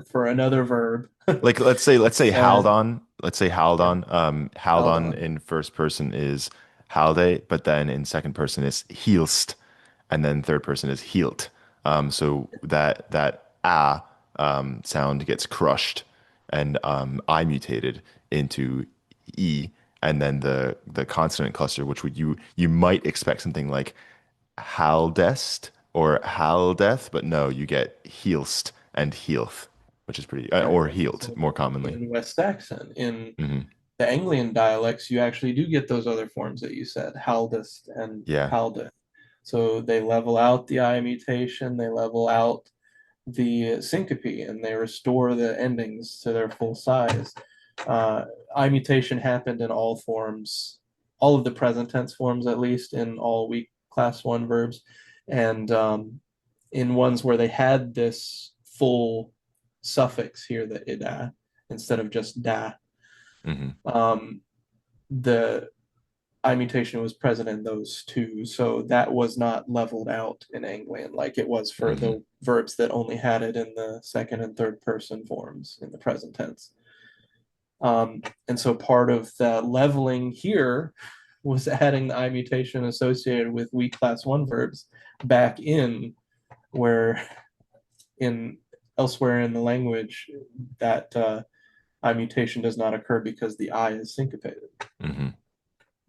for another verb, Like let's say uh, Haldon. Let's say yeah, Haldon. Haldon Haldon. in first person is Halde, but then in second person is Heelst, and then third person is Heelt. So that sound gets crushed and I mutated into E, and then the consonant cluster, which would you might expect something like Haldest or Haldeth, but no, you get Heelst and Heelth, which is pretty, Right. or Heelt So more commonly. in West Saxon, in Hmm. the Anglian dialects, you actually do get those other forms that you said, Haldest and Yeah. Haldeth. So they level out the I mutation, they level out the syncope, and they restore the endings to their full size. I mutation happened in all forms, all of the present tense forms, at least in all weak class one verbs, and in ones where they had this full suffix here, the ida, instead of just da. Hmm. Um, the I mutation was present in those two, so that was not leveled out in Anglian like it was for Hmm. the verbs that only had it in the second and third person forms in the present tense. And so part of the leveling here was adding the I mutation associated with weak class one verbs back in where in elsewhere in the language that I mutation does not occur because the I is syncopated Hmm.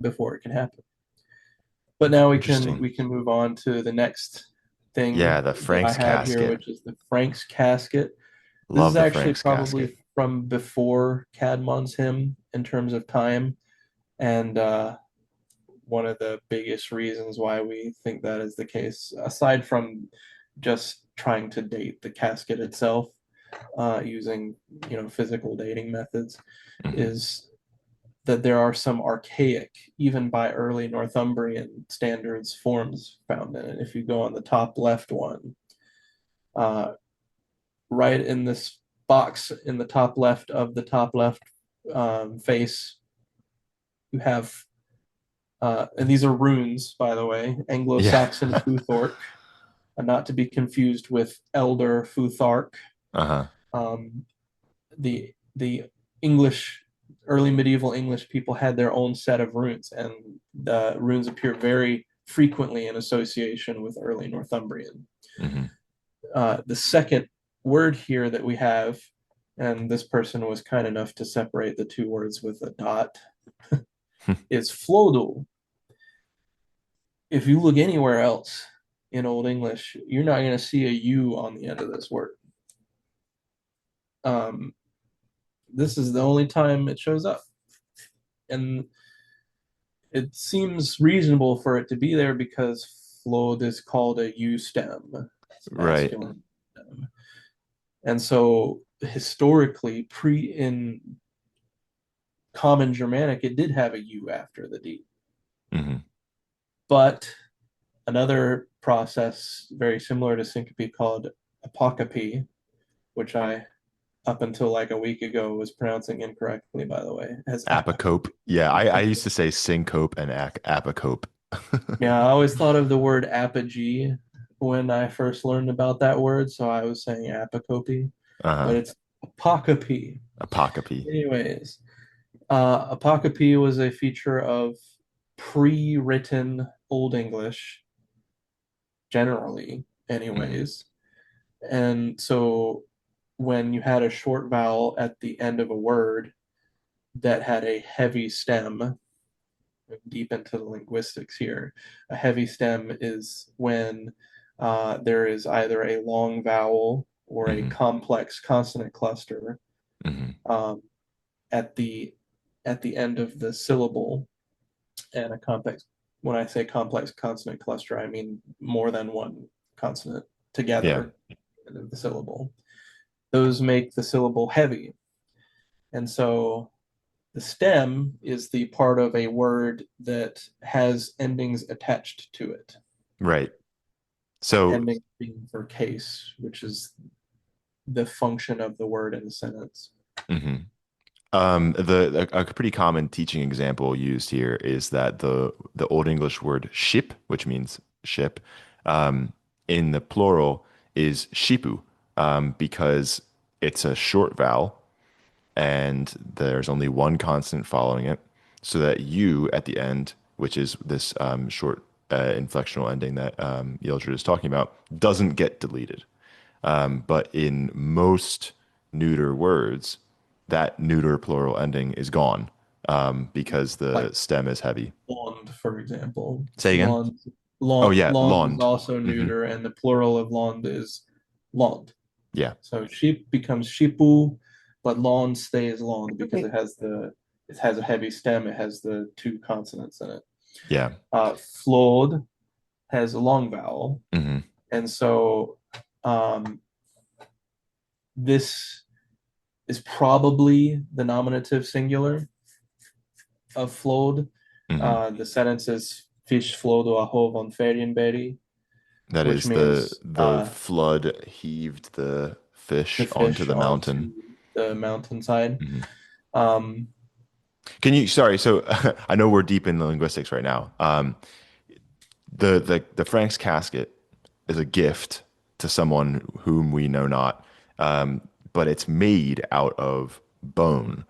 before it can happen. But now we can Interesting. we can move on to the next Yeah, thing the that I Frank's have here, casket. which is the Frank's casket. This is Love the actually Frank's casket. probably from before Caedmon's hymn in terms of time, and one of the biggest reasons why we think that is the case, aside from just trying to date the casket itself using physical dating methods, Hmm. is that there are some archaic, even by early Northumbrian standards, forms found in it. If you go on the top left one, uh, right in this box in the top left of the top left face, you have, and these are runes, by the way, Yeah. Anglo-Saxon Futhorc, not to be confused with Elder Futhark. Uh-huh. Um, the English, early medieval English people had their own set of runes, and the runes appear very frequently in association with early Northumbrian. Hmm. The second word here that we have, and this person was kind enough to separate the two words with a dot, is flodal. If you look anywhere else in Old English, you're not going to see a U on the end of this word. Um, this is the only time it shows up. And it seems reasonable for it to be there because flowed is called a U stem. It's Right. masculine stem. And so historically, pre in Common Germanic, it did have a U after the D. Hmm. But another process very similar to syncope called apocope, which I up until like a week ago was pronouncing incorrectly, by the way, as Apocope. apocope. Yeah, I used to say syncope and apocope. Yeah, I always thought of the word apogee when I first learned about that word, so I was saying apocope, but Uh-huh. it's apocope. Apocope. Anyways, apocope was a feature of pre-written Old English, generally, Hmm. anyways. And so when you had a short vowel at the end of a word that had a heavy stem, deep into the linguistics here. A heavy stem is when there is either a long vowel or a Hmm. complex consonant cluster Hmm. um, at the end of the syllable, and a complex. When I say complex consonant cluster, I mean more than one consonant Yeah. together in the syllable. Those make the syllable heavy, and so the stem is the part of a word that has endings attached to it. Right. So, Ending being for case, which is the function of the word in the sentence. mhm. A pretty common teaching example used here is that the Old English word ship, which means ship, um, in the plural is shipu, because it's a short vowel and there's only one consonant following it, so that U at the end, which is this short inflectional ending that Yeldred is talking about, doesn't get deleted. But in most neuter words, that neuter plural ending is gone because Like the stem is heavy. lond, for example. Say again? Lond, Oh yeah, lond is lond. also Hmm. neuter, and the plural of lond is lond. Yeah, So sheep becomes shipu, but lond stays lond because it has a heavy stem. It has the two consonants in it. yeah. Flawed has a long vowel, Hmm. and so um, this is probably the nominative singular of flowed. Hmm. The sentence is fish flowed a hove on Ferienberry, That which is the means the flood heaved the the fish onto fish the mountain. onto the mountainside. Hmm. Um, Can you, sorry, so I know we're deep in the linguistics right now. The Frank's casket is a gift to someone whom we know not, but it's made out of bone.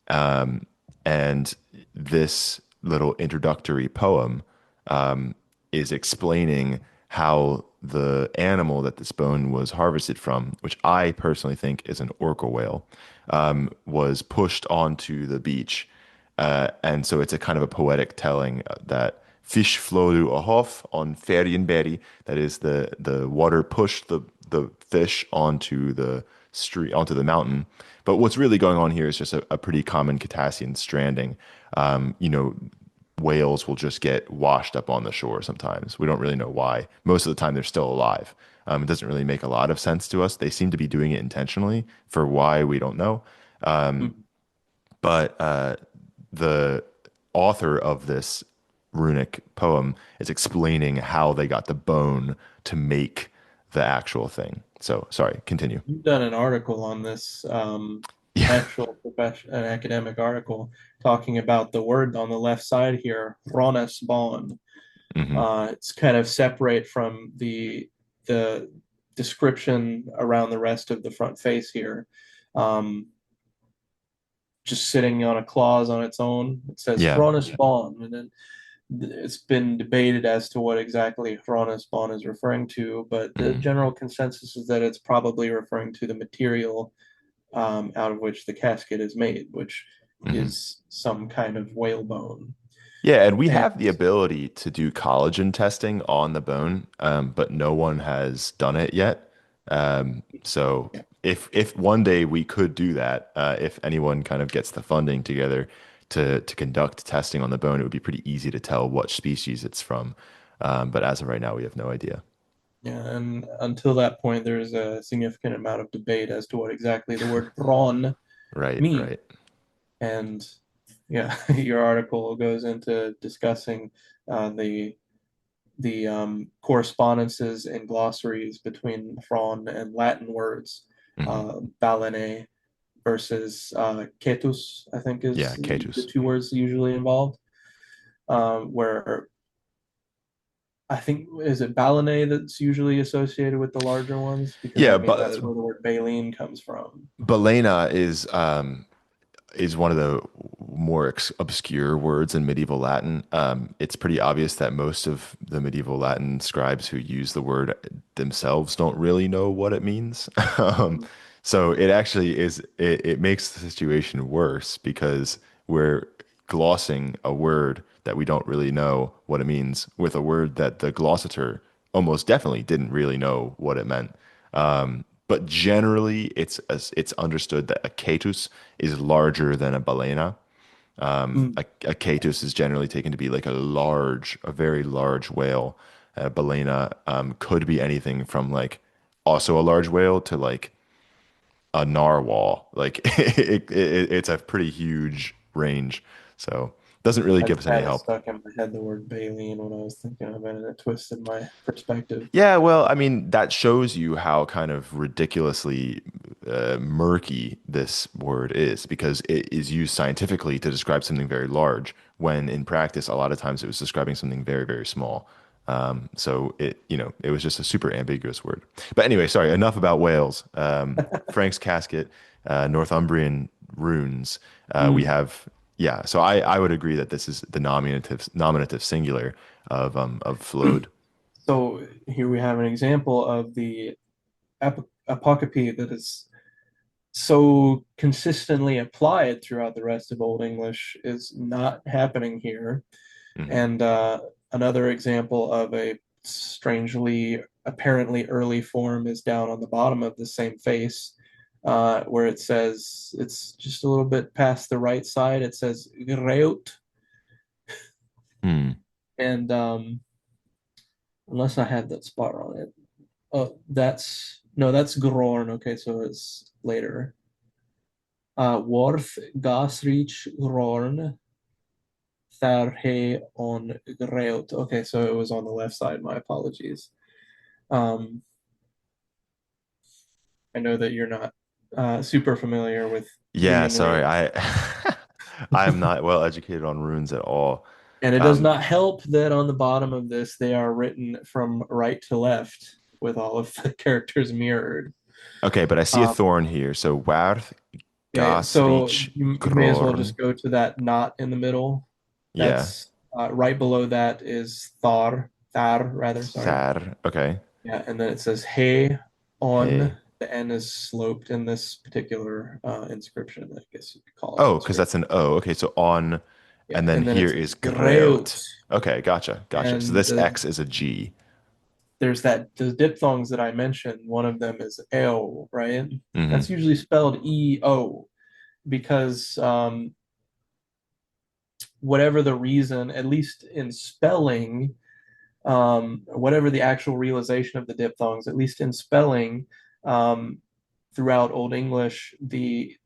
And this little introductory poem is explaining how the animal that this bone was harvested from, which I personally think is an orca whale, was pushed onto the beach. And so it's a kind of a poetic telling that fish flodu a hof on Ferienberry, that is the water pushed the fish onto the street, onto the mountain. But what's really going on here is just a pretty common Cetacean stranding. You know, whales will just get washed up on the shore sometimes. We don't really know why. Most of the time, they're still alive. It doesn't really make a lot of sense to us. They seem to be doing it intentionally. For why, we don't know. Mhm. But the author of this runic poem is explaining how they got the bone to make the actual thing. So, sorry, continue. You've done an article on this, Yeah. actual profession, an academic article talking about the word on the left side here, Ronas bon. Hmm. It's kind of separate from the description around the rest of the front face here. Um, just sitting on a clause on its own. It says Yeah. Hronis Bon, and then it's been debated as to what exactly Hronis Bon is referring to, but the Hmm. general consensus is that it's probably referring to the material out of which the casket is made, which Hmm. is some kind of whalebone. Yeah, and we And have the ability to do collagen testing on the bone, but no one has done it yet. So if one day we could do that, if anyone kind of gets the funding together to conduct testing on the bone, it would be pretty easy to tell what species it's from. But as of right now, we have no idea. yeah, and until that point, there's a significant amount of debate as to what exactly the word brawn Right, means. right. And yeah, your article goes into discussing the correspondences and glossaries between Fron and Latin words, Hmm. balene versus cetus, I think Yeah, is the Catus. two words usually involved. Where I think is it balene that's usually associated with the larger ones because Yeah, I mean that's but where the word baleen comes from. balena is one of the more obscure words in medieval Latin. It's pretty obvious that most of the medieval Latin scribes who use the word themselves don't really know what it means. Um, so it actually it makes the situation worse because we're glossing a word that we don't really know what it means with a word that the glossator almost definitely didn't really know what it meant. But generally, it's understood that a catus is larger than a balena. Mm. A catus is generally taken to be like a very large whale. A balena could be anything from like also a large whale to like a narwhal. Like it's a pretty huge range. So doesn't really I give just us any had it help. stuck in my head the word baleen when I was thinking of it, and it twisted my perspective. Yeah, well, I mean, that shows you how kind of ridiculously murky this word is because it is used scientifically to describe something very large, when in practice, a lot of times it was describing something very, very small. So it was just a super ambiguous word. But anyway, sorry, enough about Wales. Frank's casket, Northumbrian runes. We Mm. have, yeah. So I would agree that this is the nominative singular of flowed. So here we have an example of the apocope that is so consistently applied throughout the rest of Old English is not happening here. Hmm. And another example of a strangely, apparently early form is down on the bottom of the same face, where it says, it's just a little bit past the right side. It says Greut. Hmm. And unless I had that spot on it. Oh, that's no, that's Grorn. Okay, so it's later. Worth Gasrich Grorn Tharhe on Greut. Okay, so it was on the left side. My apologies. Um, I know that you're not super familiar with Yeah, reading sorry. runes, I am not well educated on runes at all. and it does Um, not help that on the bottom of this they are written from right to left with all of the characters mirrored. okay, but I see a Um, thorn here. So Warth yeah, so Gasrich you may as well Grorn. just go to that knot in the middle. Yeah. That's right below that is Thar, Thar rather, sorry. Thar. Okay. Yeah, and then it says hey on. Hey. The N is sloped in this particular inscription. I guess you could call it Oh, because inscription. that's an O. Okay, so on, Yeah, and then and then it here says is greut, Graut. Okay, gotcha, gotcha. So and this X is a G. there's the diphthongs that I mentioned. One of them is eo, right? Hmm. That's usually spelled EO because whatever the reason, at least in spelling, whatever the actual realization of the diphthongs, at least in spelling, um, throughout Old English, the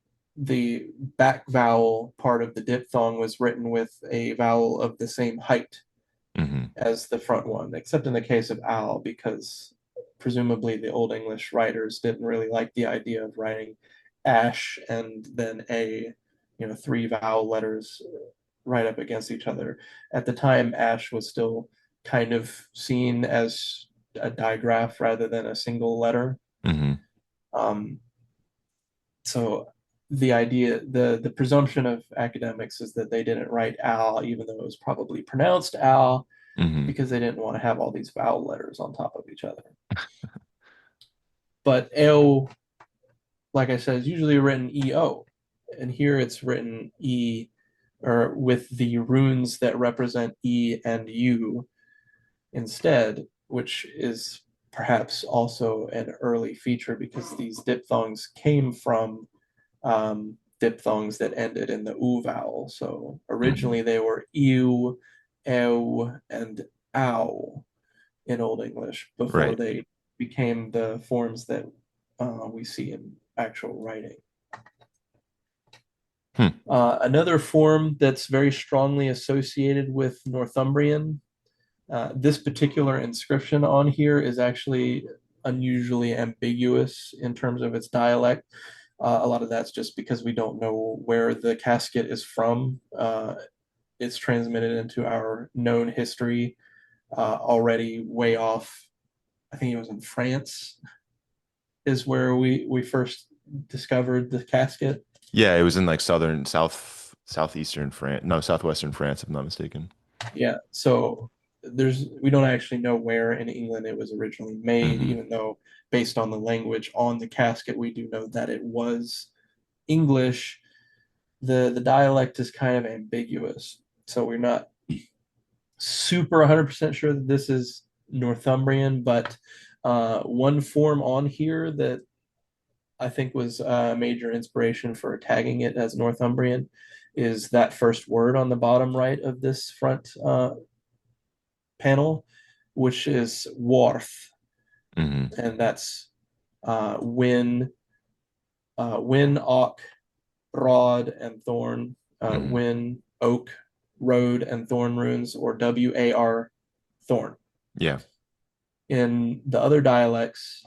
back vowel part of the diphthong was written with a vowel of the same height Hmm. as the front one, except in the case of owl, because presumably the Old English writers didn't really like the idea of writing ash and then a, three vowel letters right up against each other. At the time, ash was still kind of seen as a digraph rather than a single letter. Hmm. Um, so the presumption of academics is that they didn't write al, even though it was probably pronounced al, Hmm. because they didn't want to have all these vowel letters on top of each other. But eo, like I said, is usually written eo, and here it's written e, or with the runes that represent e and u instead, which is perhaps also an early feature because these diphthongs came from diphthongs that ended in the u vowel. So Hmm. originally they were ew, ew, and ow in Old English before Right. they became the forms that we see in actual writing. Hmm. Another form that's very strongly associated with Northumbrian. This particular inscription on here is actually unusually ambiguous in terms of its dialect. A lot of that's just because we don't know where the casket is from. It's transmitted into our known history already way off. I think it was in France is where we first discovered the casket. Yeah, it was in like southeastern France. No, southwestern France, if I'm not mistaken. Yeah, so we don't actually know where in England it was originally made, Hmm. even though based on the language on the casket, we do know that it was English. The dialect is kind of ambiguous, so we're not super 100% sure that this is Northumbrian, but one form on here that I think was a major inspiration for tagging it as Northumbrian is that first word on the bottom right of this front panel, which is Warth, Hmm. and that's win, win, oak, rod, and thorn, Hmm. win, oak, road, and thorn runes, or WAR, thorn. Yeah. In the other dialects,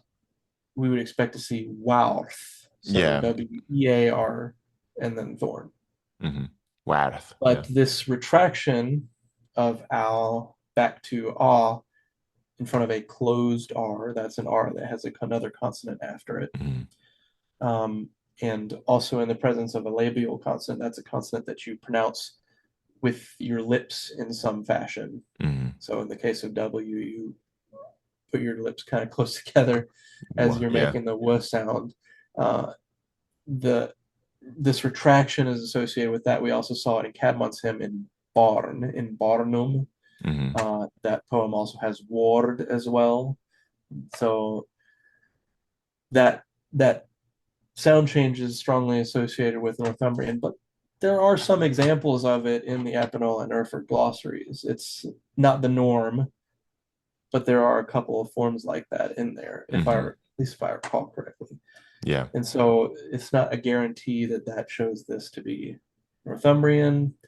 we would expect to see Warth, so Yeah. WEAR, and then thorn. Hmm. Warth. But Yeah. this retraction of al back to ah in front of a closed R, that's an R that has another consonant after it. Hmm. Um, and also in the presence of a labial consonant, that's a consonant that you pronounce with your lips in some fashion. Hmm. So in the case of W, you put your lips kind of close together as you're Yeah. making the W sound. Uh, the This retraction is associated with that. We also saw it in Caedmon's hymn in Barnum. Hmm. That poem also has ward as well. So that sound change is strongly associated with Northumbrian, but there are some examples of it in the Epinal and Erfurt glossaries. It's not the norm, but there are a couple of forms like that in there, Hmm. at least if I recall correctly. Yeah. And so it's not a guarantee that that shows this to be Northumbrian,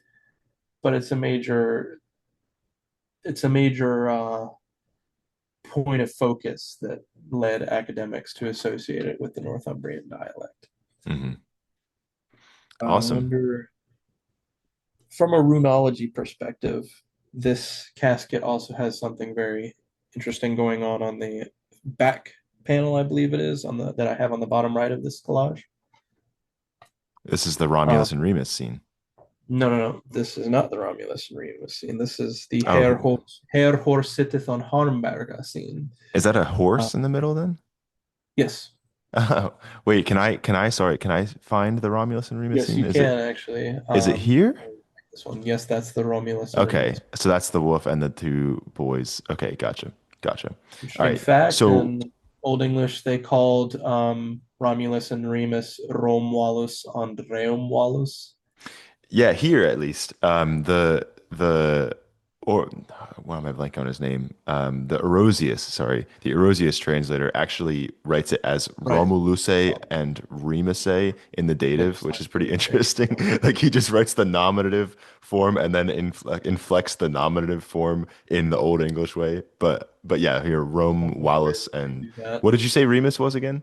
but it's a major point of focus that led academics to associate it with the Northumbrian dialect. Hmm. Awesome. Under From a runology perspective, this casket also has something very interesting going on the back panel, I believe it is, on the that I have on the bottom right of this collage. This is the Uh, Romulus and Remus scene. No, no, no. This is not the Romulus and Remus scene. This is the Oh, Herr Horse sitteth on Harmberga scene. is that a Uh, horse in the middle then? yes, Oh, wait, sorry, can I find the Romulus and Remus yes, scene? you can actually. Is it here? This one, yes, that's the Romulus and Okay, Remus. so that's the wolf and the two boys. Okay, gotcha. Gotcha. All Interesting right. fact, So in Old English, they called Romulus and Remus Romwalus and Reumwalus. yeah, here at least, the or why am I blanking on his name? The Erosius, sorry, the Erosius translator actually writes it as Right. Romuluse So, and Remusse in the they dative, just which like is pretty to make interesting. Like he just writes the nominative form and then inflects the nominative form in the Old English way. But yeah, here some Rome, words Wallace, they and do that. what did you say Remus was again?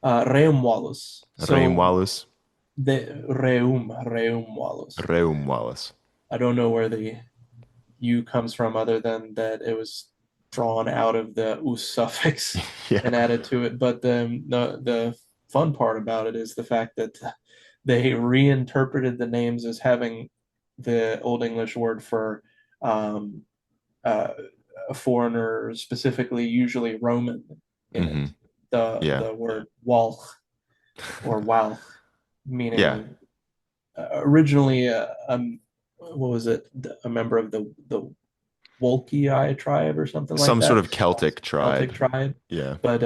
Reumwalus. Reum So Wallace, the Reumwalus. Reum Wallace. I don't know where the U comes from, other than that it was drawn out of the us suffix Yeah. and added to it. But the fun part about it is the fact that they reinterpreted the names as having the Old English word for um, uh, a foreigner, specifically usually Roman, in it. Hmm. Yeah. The word Walch or Walch, Yeah. meaning originally what was it? A member of the Wolkii tribe or something like Some sort that, of Celtic Celtic tribe. tribe. Yeah. But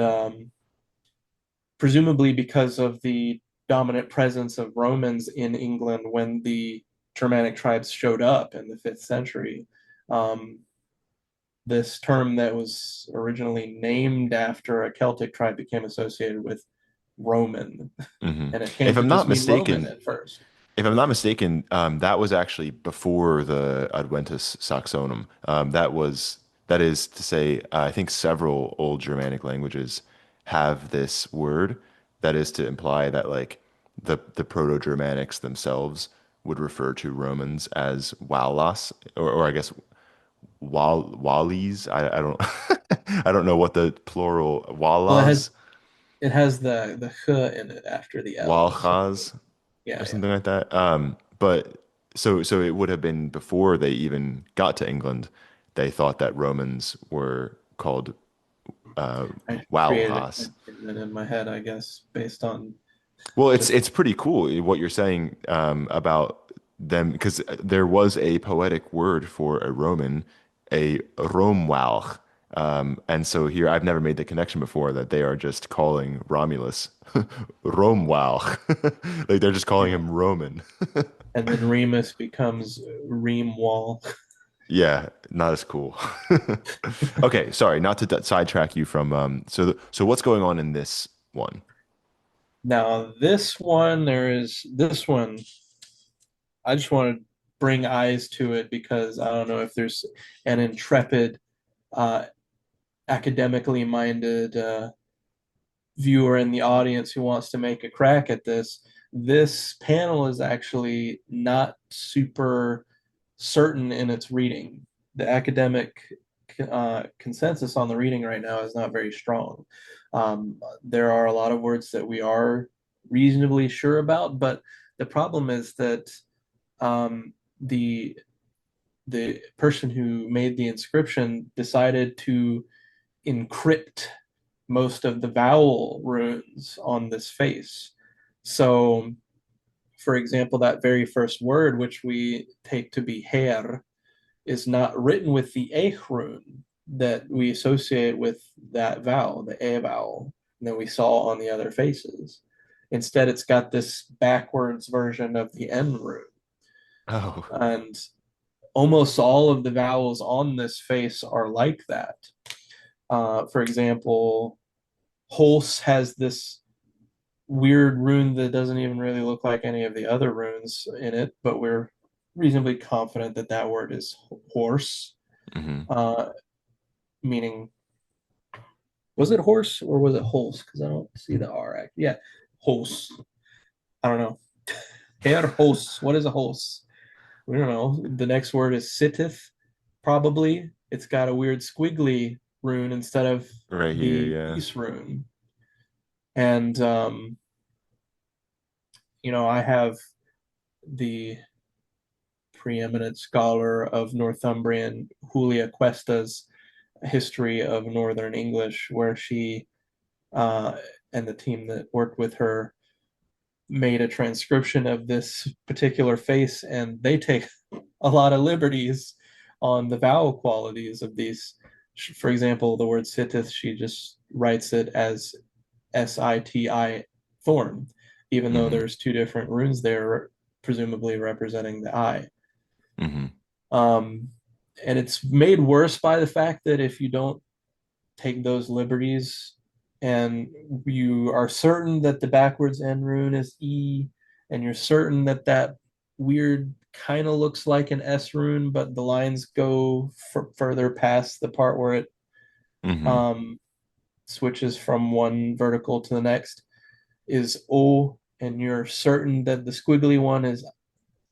presumably because of the dominant presence of Romans in England when the Germanic tribes showed up in the 5th century, um, this term that was originally named after a Celtic tribe became associated with Roman, Hmm. and it came If to I'm not just mean Roman mistaken, at first. if I'm not mistaken, that was actually before the Adventus Saxonum. That is to say, I think several old Germanic languages have this word that is to imply that like the Proto-Germanics themselves would refer to Romans as Walas, or I guess Wallis. I don't I don't know what the plural Well, Walas, it has the h in it after the L. So Walchas, or yeah, yeah. something like that. But so it would have been before they even got to England. They thought that Romans were called uh, I created a Walhas. canon in my head, I guess, based on Well, just it's pretty cool what you're saying about them because there was a poetic word for a Roman, a Romwalch. And so here, I've never made the connection before that they are just calling Romulus Romwalch. Like they're just calling yeah. him Roman. And then Remus becomes Reamwall. Yeah, not as cool. Okay, sorry, not to sidetrack you from so what's going on in this one? Now there is this one. I just want to bring eyes to it because I don't know if there's an intrepid, uh, academically minded viewer in the audience who wants to make a crack at this. This panel is actually not super certain in its reading. The academic consensus on the reading right now is not very strong. There are a lot of words that we are reasonably sure about, but the problem is that the person who made the inscription decided to encrypt most of the vowel runes on this face. So, for example, that very first word, which we take to be hair, is not written with the Eich rune that we associate with that vowel, the E vowel, that we saw on the other faces. Instead, it's got this backwards version of the N rune. Oh, And almost all of the vowels on this face are like that. For example, Holst has this weird rune that doesn't even really look like any of the other runes in it, but we're reasonably confident that that word is horse, hmm. uh, meaning, was it horse or was it Holst? Because I don't see the R. Yeah, Holst. I don't know. Herr Holst. What is a Holst? We don't know. The next word is sitteth, probably. It's got a weird squiggly rune instead of Right here, the yeah. peace rune. And I have the preeminent scholar of Northumbrian, Julia Cuesta's history of Northern English, where she uh, and the team that worked with her made a transcription of this particular face, and they take a lot of liberties on the vowel qualities of these. For example, the word sitteth, she just writes it as SITI thorn, even though Hmm. there's two different runes there, presumably representing the I. Hmm. Um, and it's made worse by the fact that if you don't take those liberties and you are certain that the backwards end rune is E, and you're certain that that weird kind of looks like an S rune, but the lines go further past the part where it Hmm. um, switches from one vertical to the next, is O, and you're certain that the squiggly one is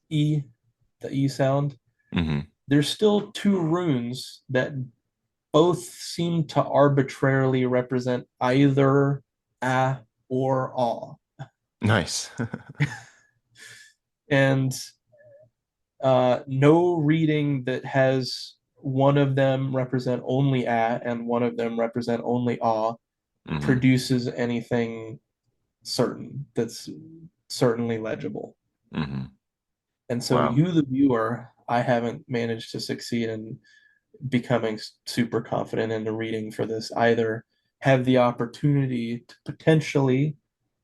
E, the E sound. Hmm. There's still two runes that both seem to arbitrarily represent either a or a. Nice. And no reading that has one of them represent only a and one of them represent only a Hmm. produces anything certain that's certainly legible. Hmm. And so, Wow. you, the viewer, I haven't managed to succeed in becoming super confident in the reading for this either. Have the opportunity to potentially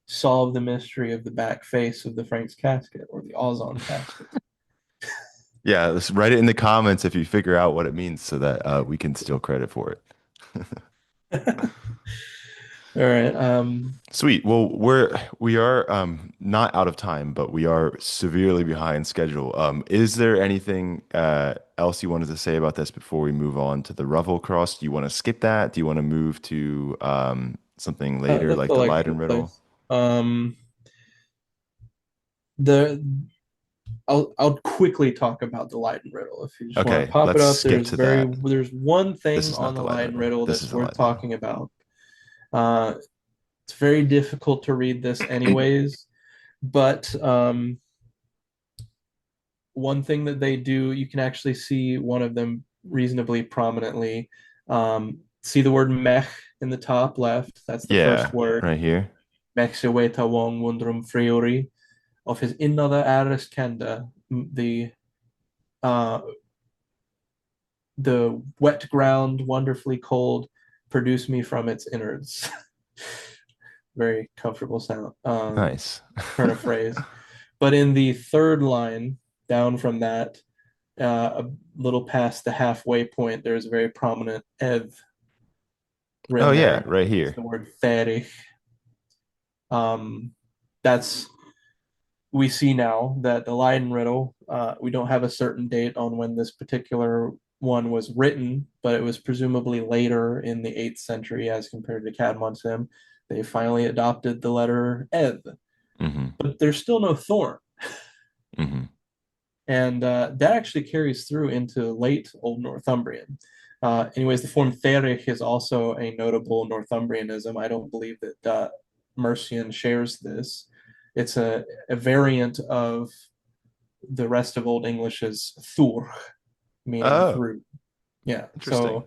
solve the mystery of the back face of the Frank's casket or the Ozon casket. Yeah, let's write it in the comments if you figure out what it means so that we can steal credit for it. All right. Sweet. Well, we are not out of time, but we are severely behind schedule. Is there anything else you wanted to say about this before we move on to the Ruthwell Cross? Do you want to skip that? Do you want to move to something later, The like the Leiden collection Riddle? place. The I'll quickly talk about the Leiden riddle if you just want to Okay, pop it let's up. skip to that. There's one This thing is on not the the Leiden Leiden Riddle. riddle This is that's the worth Leiden Riddle. talking about. Uh, it's very difficult to read this anyways, but one thing that they do, you can actually see one of them reasonably prominently. See the word mech in the top left. That's the first Yeah, word. right here. Mech se weta wong wundrum friori. Of his innother aris kenda, uh, the wet ground, wonderfully cold, produce me from its innards. Very comfortable sound, Nice. turn of phrase. But in the third line, down from that, a little past the halfway point, there's a very prominent ev Oh written yeah, there. right It's here. the word ferich. That's we see now that the Leiden riddle, we don't have a certain date on when this particular one was written, but it was presumably later in the 8th century as compared to Caedmon Sim. They finally adopted the letter ev, Hmm. but there's still no thorn. Hmm. And that actually carries through into late Old Northumbrian. Anyways, the form Therich is also a notable Northumbrianism. I don't believe that Mercian shares this. It's a variant of the rest of Old English's Thur, meaning Oh, through. Yeah, interesting.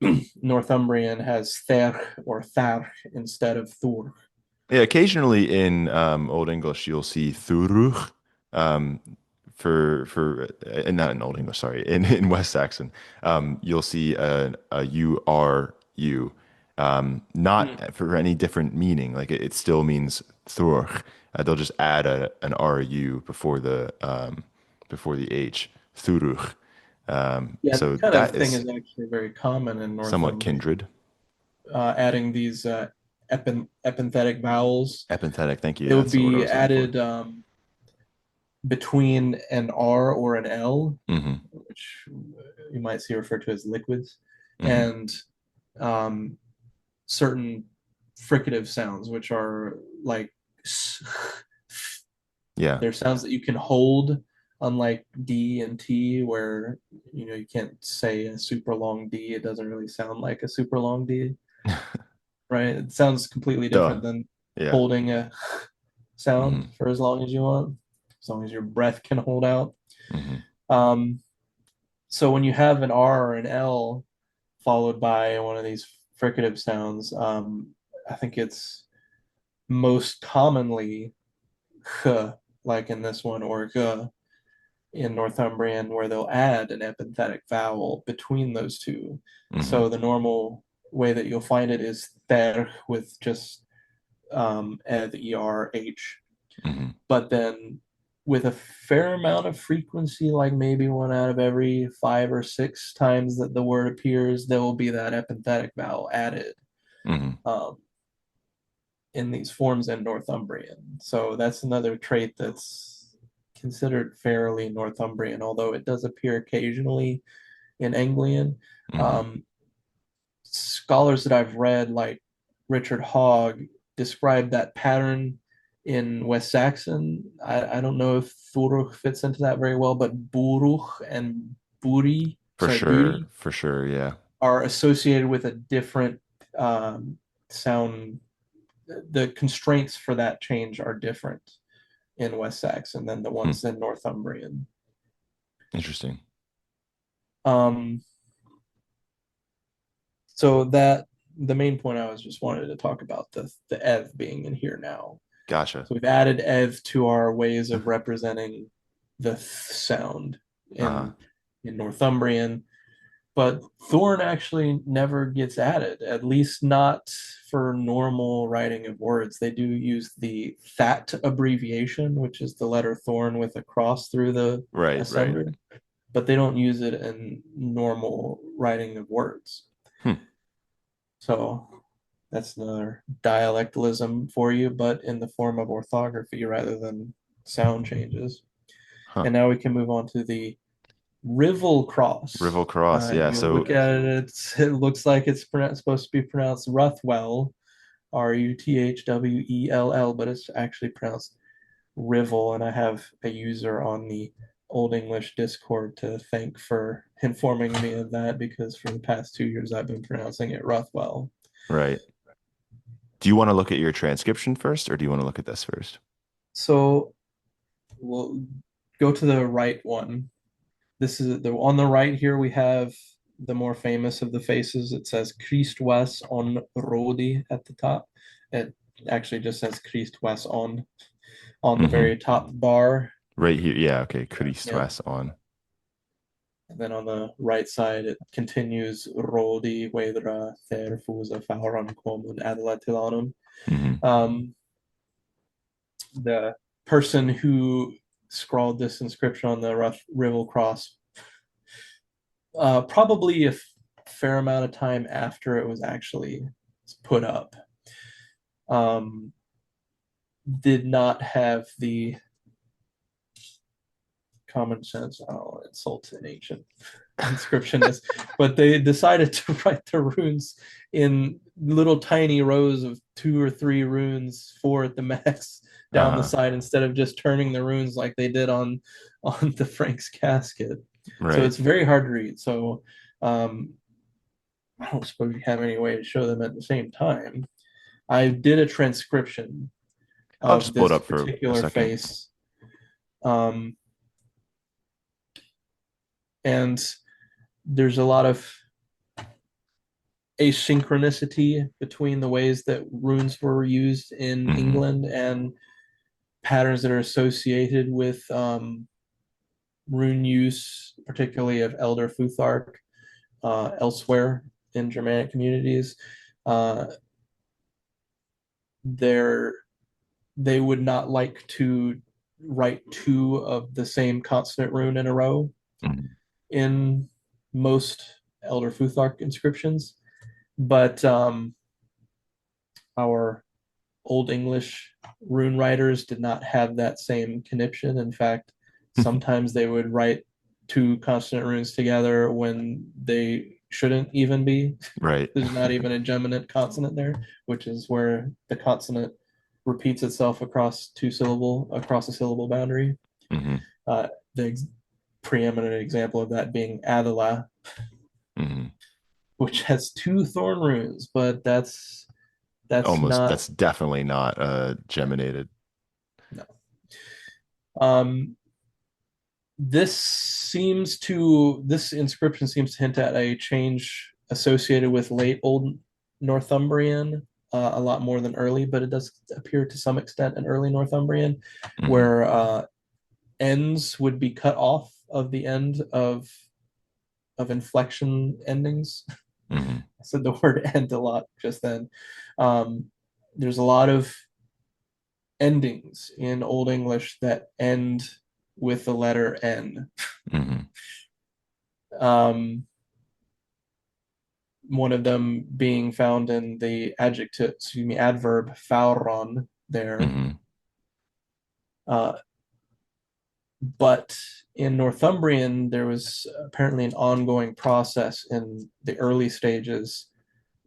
so Northumbrian has Ther or Thar instead of Thur. Yeah, occasionally in Old English you'll see thuruch um, for not in Old English, sorry, in West Saxon you'll see a U R U Mm. not for any different meaning. Like it still means thuruch. They'll just add an R U before the H thuruch. Yeah, this So kind of that thing is is actually very common in somewhat Northumbrian. kindred. Adding these epenthetic vowels. Epenthetic, thank you. It would That's the word I be was looking for. added between an R or an L, Hmm. which you might see referred to as liquids, Hmm. and um, certain fricative sounds, which are like Yeah. they're sounds that you can hold, unlike D and T, where you can't say a super long D. It doesn't really sound like a super long D, right? It sounds completely Duh. different than Yeah. holding a sound Hmm. for as long as you want, as long as your breath can hold out. Hmm. Um, so when you have an R or an L followed by one of these fricative sounds, I think it's most commonly h, like in this one, or g in Northumbrian, where they'll add an epenthetic vowel between those two. Hmm. So the normal way that you'll find it is ther with just ed, er, h. Hmm. But then with a fair amount of frequency, like maybe one out of every 5 or 6 times that the word appears, there will be that epenthetic vowel added Hmm. um, in these forms in Northumbrian. So that's another trait that's considered fairly Northumbrian, although it does appear occasionally in Anglian. Hmm. Um, Scholars that I've read, like Richard Hogg, describe that pattern in West Saxon. I don't know if Furuch fits into that very well, but Buruch and For Buri, sure, yeah. are associated with a different sound. The constraints for that change are different in West Saxon than the Hmm. ones in Northumbrian. Interesting. Um, so that the main point I was just wanted to talk about the ev being in here now. Gotcha. So we've added ev to our ways of representing the th sound Uh-huh. in Northumbrian, but thorn actually never gets added, at least not for normal writing of words. They do use the that abbreviation, which is the letter thorn with a cross through the Right, right. ascender, but they don't use it in normal writing of words. Hmm. So that's another dialectalism for you, but in the form of orthography rather than sound changes. Huh. And now we can move on to the Riddle Cross. Rivel Cross, yeah. You look So, at it, it looks like it's supposed to be pronounced Ruthwell, Ruthwell, but it's actually pronounced Rivel. And I have a user on the Old English Discord to thank for informing me of that because for the past 2 years I've been pronouncing it Ruthwell. right. Do you want to look at your transcription first, or do you want to look at this first? So we'll go to the right one. This is the on the right here we have the more famous of the faces. It says Christ was on Rodi at the top. It actually just says Christ was on the Hmm. very top bar. Right here. Yeah, okay. Christ Yeah. West on. And then on the right side it continues Rodi Wedra Ther Fusa Fauran Comun Adlatilanum. Hmm. The person who scrawled this inscription on the Riddle Cross probably a fair amount of time after it was actually put up, um, did not have the common sense. I don't want to insult an ancient inscriptionist, but they decided to write the runes in little tiny rows of 2 or 3 runes, four at the max, down the Uh-huh. side instead of just turning the runes like they did on the Frank's casket. So Right. it's very hard to read. So um, I don't suppose you have any way to show them at the same time. I did a transcription I'll of just pull it this up for a particular second. face. Um, and there's a lot of asynchronicity between the ways that runes were used in Hmm. England and patterns that are associated with rune use, particularly of Elder Futhark elsewhere in Germanic communities. Uh, they're they would not like to write two of the same consonant rune in a row Hmm. in most Elder Futhark inscriptions, but our Old English rune writers did not have that same conniption. In fact, sometimes they would write two consonant runes together when they shouldn't even be. Right. There's not even a geminate consonant there, which is where the consonant repeats itself across a syllable boundary. Hmm. The preeminent example of that being Adela, Hmm. which has two thorn runes, but that's Almost, not that's definitely not geminated. no. Um, This inscription seems to hint at a change associated with late Old Northumbrian, a lot more than early, but it does appear to some extent an early Northumbrian, Hmm. where ends would be cut off of the end of inflection endings. Hmm. I said the word end a lot just then. Um, there's a lot of endings in Old English that end with the letter N. Hmm. Um, one of them being found in the adverb fauron there. Hmm. Uh, but in Northumbrian, there was apparently an ongoing process in the early stages,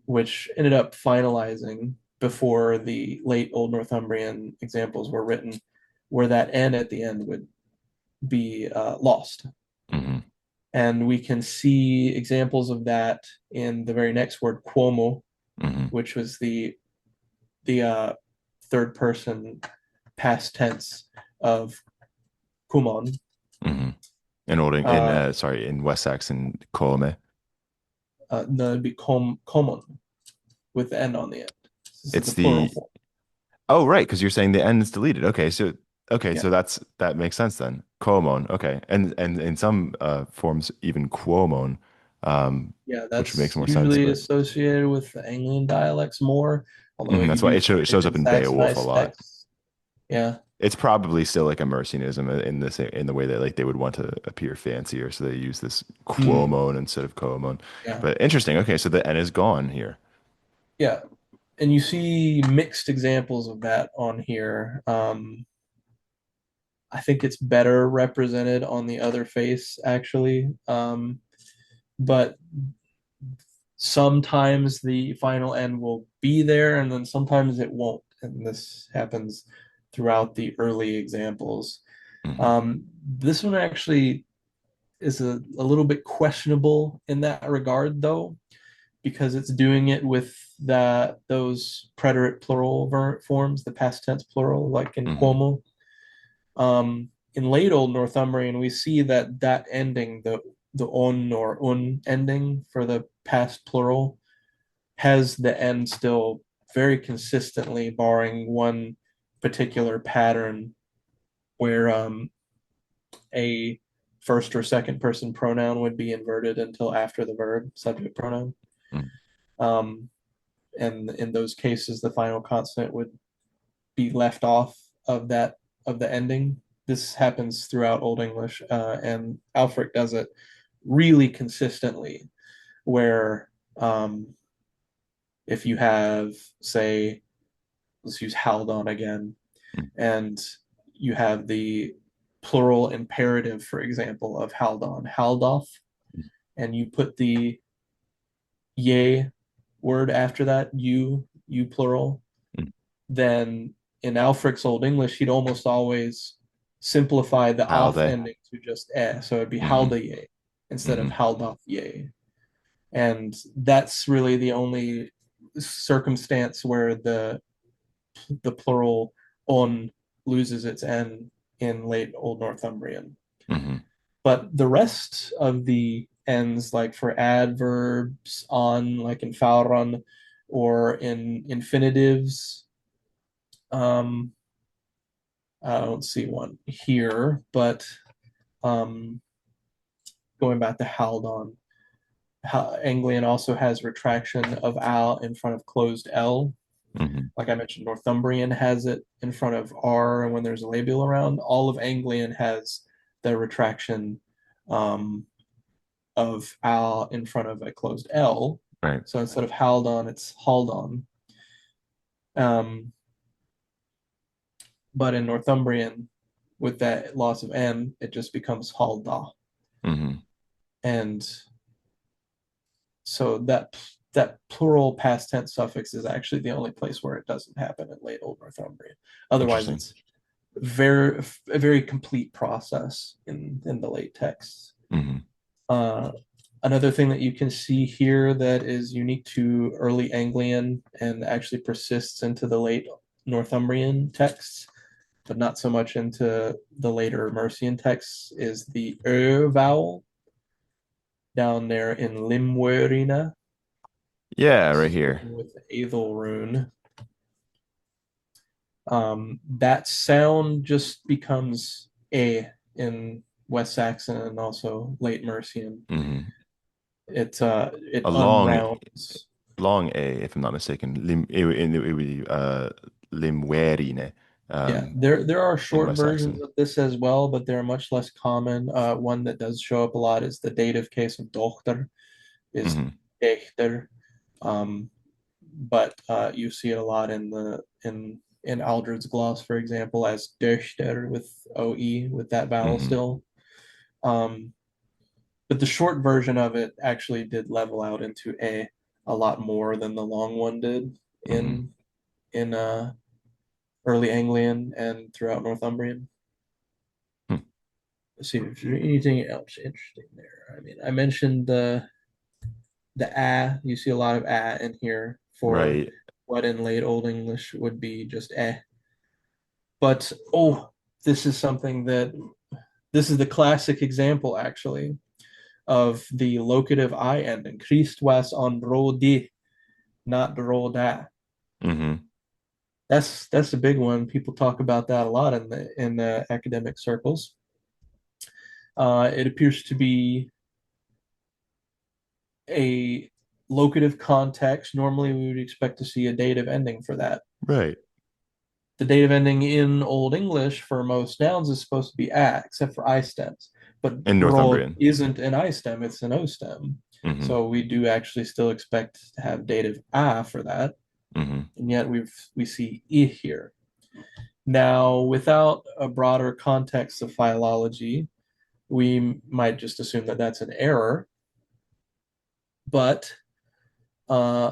which ended up finalizing before the late Old Northumbrian examples were written, where that N at the end would be lost. Hmm. And we can see examples of that in the very next word, Cuomo, Hmm. which was the third person past tense of Kumon. Hmm. In old in Uh, sorry, in West Saxon, Colme. no, it'd be Komon with the N on the end. This is the It's plural the form. Oh, right, because you're saying the N is deleted. Okay, so Yeah, that makes sense then. Quomon. Okay. And in some forms even quomon, yeah, which makes that's more sense, usually but associated with the Anglian dialects more. Although if you that's why do it find it shows up in in Beowulf a Saxonized lot. texts, yeah, It's probably still like a Mercianism in the way that like they would want to appear fancier, so they use this mm, quomon instead of quomon. yeah, But interesting. Okay, so the N is gone here. yeah. And you see mixed examples of that on here. I think it's better represented on the other face, actually. But sometimes the final end will be there, and then sometimes it won't. And this happens throughout the early examples. Hmm. This one actually is a little bit questionable in that regard, though, because it's doing it with those preterite plural forms, the past tense plural, like in Hmm. Cuomo. In late Old Northumbrian, we see that ending, the on or un ending for the past plural, has the end still very consistently, barring one particular pattern where a first or second person pronoun would be inverted until after the verb subject pronoun. Um, and in those cases, the final consonant would be left off of the ending. This happens throughout Old English, and Alfric does it really consistently. Where if you have, say, let's use Haldon again, and you have the plural imperative, for example, of Haldon, Haldoth, and you put the ye word after that, you plural, then in Alfric's Old English, he'd almost always simplify the How off they? ending to just eh. So it'd be Hmm. haldaye instead of Hmm. haldothye. And that's really the only circumstance where the plural on loses its n in late Old Northumbrian. Hmm. But the rest of the ends, like for adverbs, on, like in Fauron, or in infinitives, um, I don't see one here, but um, going back to Haldon, Anglian also has retraction of al in front of closed l. Hmm. Like I mentioned, Northumbrian has it in front of r, and when there's a labial around, all of Anglian has the retraction um, of al in front of a closed l. Right. So instead of Haldon, it's Haldon. Um, but in Northumbrian, with that loss of n, it just becomes Halda. Hmm. And so that plural past tense suffix is actually the only place where it doesn't happen in late Old Northumbrian. Otherwise, Interesting. it's a very complete process in the late texts. Hmm. Uh, Another thing that you can see here that is unique to early Anglian and actually persists into the late Northumbrian texts but not so much into the later Mercian texts, is the vowel down there in Limwerina. Yeah, This right is here. written with the Aethel rune. That sound just becomes a in West Saxon and also late Mercian. Hmm. It A unrounds. long A, if I'm not mistaken. It would be Limwerine, Yeah, um, there are in short West versions Saxon. of this as well, but they're much less common. One that does show up a lot is the dative case of dochter, is Hmm. echter. Um, but you see it a lot in the in Aldred's gloss, for example, as dochter with OE with that vowel Hmm. still. Um, but the short version of it actually did level out into a lot more than the long one did Hmm. in early Anglian and throughout Northumbrian. Hmm. Let's see if there's anything else interesting there. I mean, I mentioned the a. You see a lot of a in here for Right. what in late Old English would be just eh. But oh, this is something that this is the classic example actually of the locative I ending. Christ was on rodi, not roda. Hmm. That's a big one. People talk about that a lot in the academic circles. It appears to be a locative context. Normally, we would expect to see a dative ending for that. Right. The dative ending in Old English for most nouns is supposed to be a, except for I stems. But In rod Northumbrian. isn't an I stem, it's an O stem. Hmm. So we do actually still expect to have dative a for that. Hmm. And yet we see I here. Now, without a broader context of philology, we might just assume that that's an error. But uh,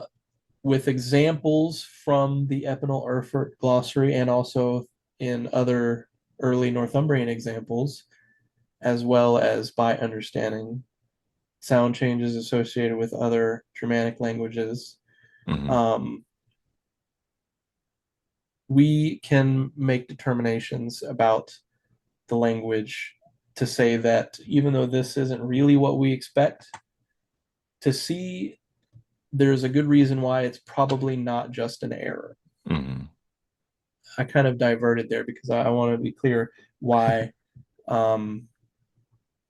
with examples from the Epinal Erfurt glossary and also in other early Northumbrian examples, as well as by understanding sound changes associated with other Germanic languages, Hmm. um, we can make determinations about the language to say that even though this isn't really what we expect to see, there's a good reason why it's probably not just an error. Hmm. I kind of diverted there because I want to be clear why um,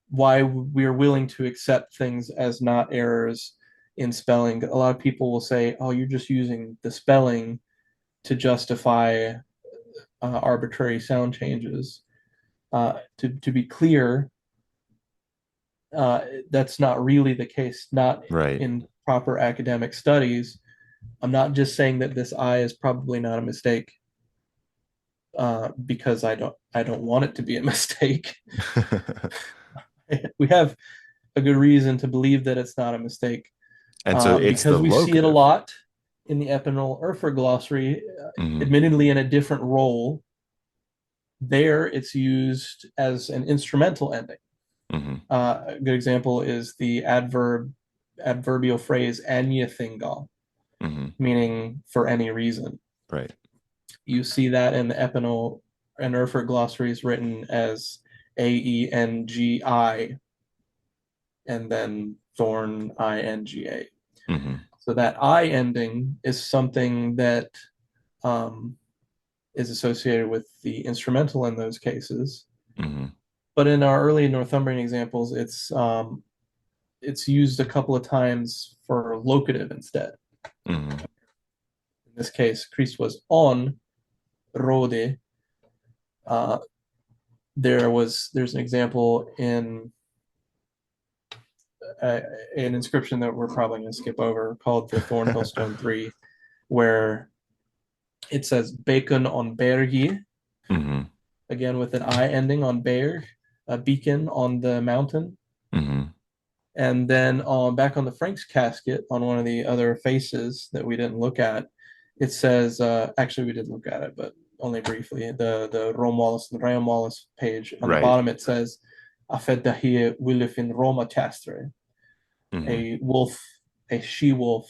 why we are willing to accept things as not errors in spelling. A lot of people will say, "Oh, you're just using the spelling to justify arbitrary sound changes." To be clear, that's not really the case. Not Right. in proper academic studies. I'm not just saying that this I is probably not a mistake because I don't want it to be a mistake. We have a good reason to believe that it's not a mistake And so it's because the we see it a locative. lot in the Epinal Erfurt glossary, Hmm. admittedly in a different role. There, it's used as an instrumental ending. Hmm. A good example is the adverbial phrase "anything," Hmm. meaning for any reason. Right. You see that in the Epinal and Erfurt glossaries written as Aengi and then thorn inga. Hmm. So that I ending is something that um, is associated with the instrumental in those cases. Hmm. But in our early Northumbrian examples, it's used a couple of times for locative instead. Hmm. In this case, Christ was on Rode. Uh, there's an example in uh, an inscription that we're probably going to skip over called the Thornhill Stone 3, where it says Bacon on Bergi, Hmm. again with an I ending on Berg, a beacon on the mountain. Hmm. And then back on the Frank's casket, on one of the other faces that we didn't look at, it says, actually, we did look at it, but only briefly. The Romalis, the Ramolis page, on the Right. bottom, it says, Afedahie Willifin Roma Castre, Hmm. a wolf, a she wolf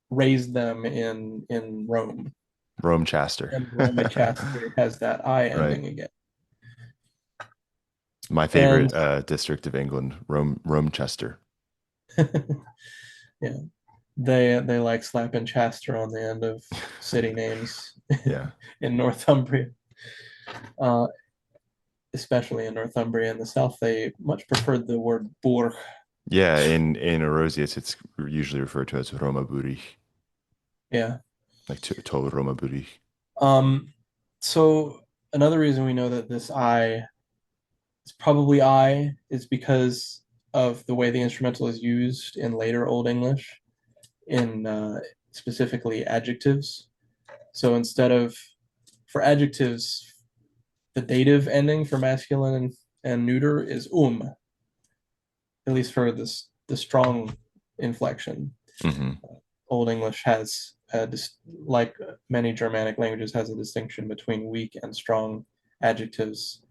raised them in Rome. Rome Chester. and Rome has that I Right. ending again. My favorite And district of England, Rome Chester. yeah, they like slapping Chester on the end of city names Yeah. in Northumbria. Uh, Especially in Northumbria in the south, they much preferred the word burg. Yeah, in Erosius, it's usually referred to as Roma Burich, Yeah. like to Roma Burich. Um, so another reason we know that this I is probably I is because of the way the instrumental is used in later Old English, in specifically adjectives. So instead of for adjectives, the dative ending for masculine and neuter is at least for this the strong inflection. Hmm. Old English has like many Germanic languages has a distinction between weak and strong adjectives,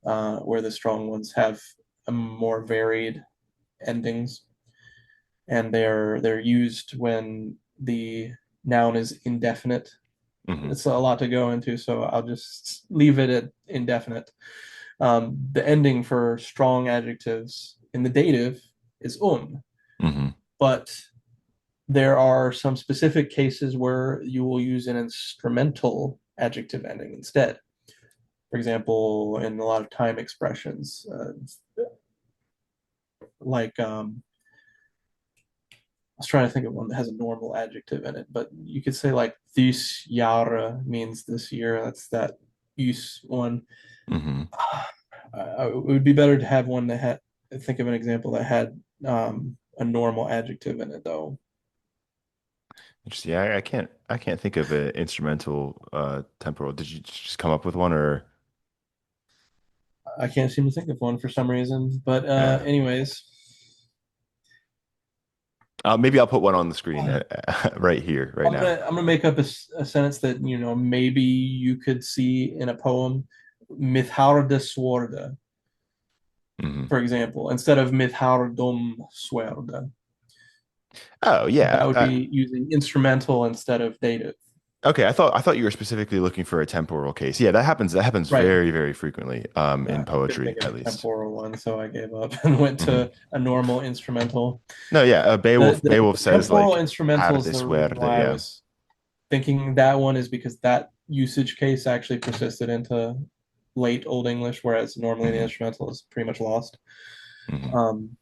where the strong ones have a more varied endings, and they're used when the noun is indefinite. Hmm. It's a lot to go into, so I'll just leave it at indefinite. The ending for strong adjectives in the dative is Hmm. but there are some specific cases where you will use an instrumental adjective ending instead. For example, in a lot of time expressions, like I was trying to think of one that has a normal adjective in it, but you could say like this Jahre means this year. That's that use one. Hmm. It would be better to have one that had, think of an example that had a normal adjective in it, though. Interesting. Yeah, I can't think of an instrumental temporal. Did you just come up with one or I can't seem to think of one for some reason. But yeah. anyways, Maybe I'll put one on the screen right here, right now. I'm gonna make up a sentence that maybe you could see in a poem. Mitharde sworde, Hmm. for example, instead of mithardum swerde. Oh yeah. That would be using instrumental instead of dative. Okay. I thought you were specifically looking for a temporal case. Yeah, that happens Right. very, very frequently in I couldn't poetry, think of at a least. temporal one, so I gave up and went Hmm. to a normal instrumental. No, yeah. Beowulf The says temporal like instrumental is harde the reason suerte. why I Yeah. was thinking that one is because that usage case actually persisted into late Old English, whereas normally the Hmm. instrumental is pretty much lost. Hmm. Um,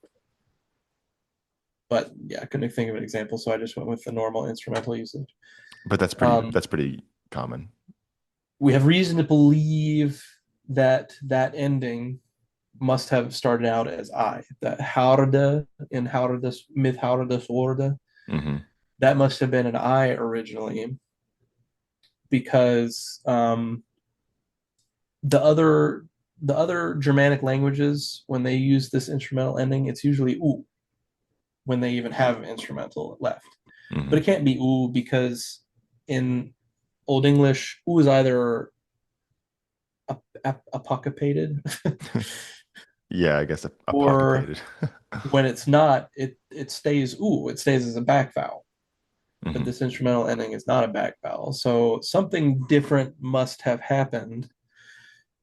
but yeah, I couldn't think of an example, so I just went with the normal instrumental usage. But that's pretty Um, that's pretty common. we have reason to believe that that ending must have started out as I. That Harde in Hardes Myth Hardes Orde, Hmm. that must have been an I originally because the other the other Germanic languages, when they use this instrumental ending, it's usually U when they even have instrumental left. But Hmm. it can't be U because in Old English, U is either apocryphated Yeah, I guess or apocryphated. when it's not, it stays U. It stays as a back vowel. But Hmm. this instrumental ending is not a back vowel. So something different must have happened.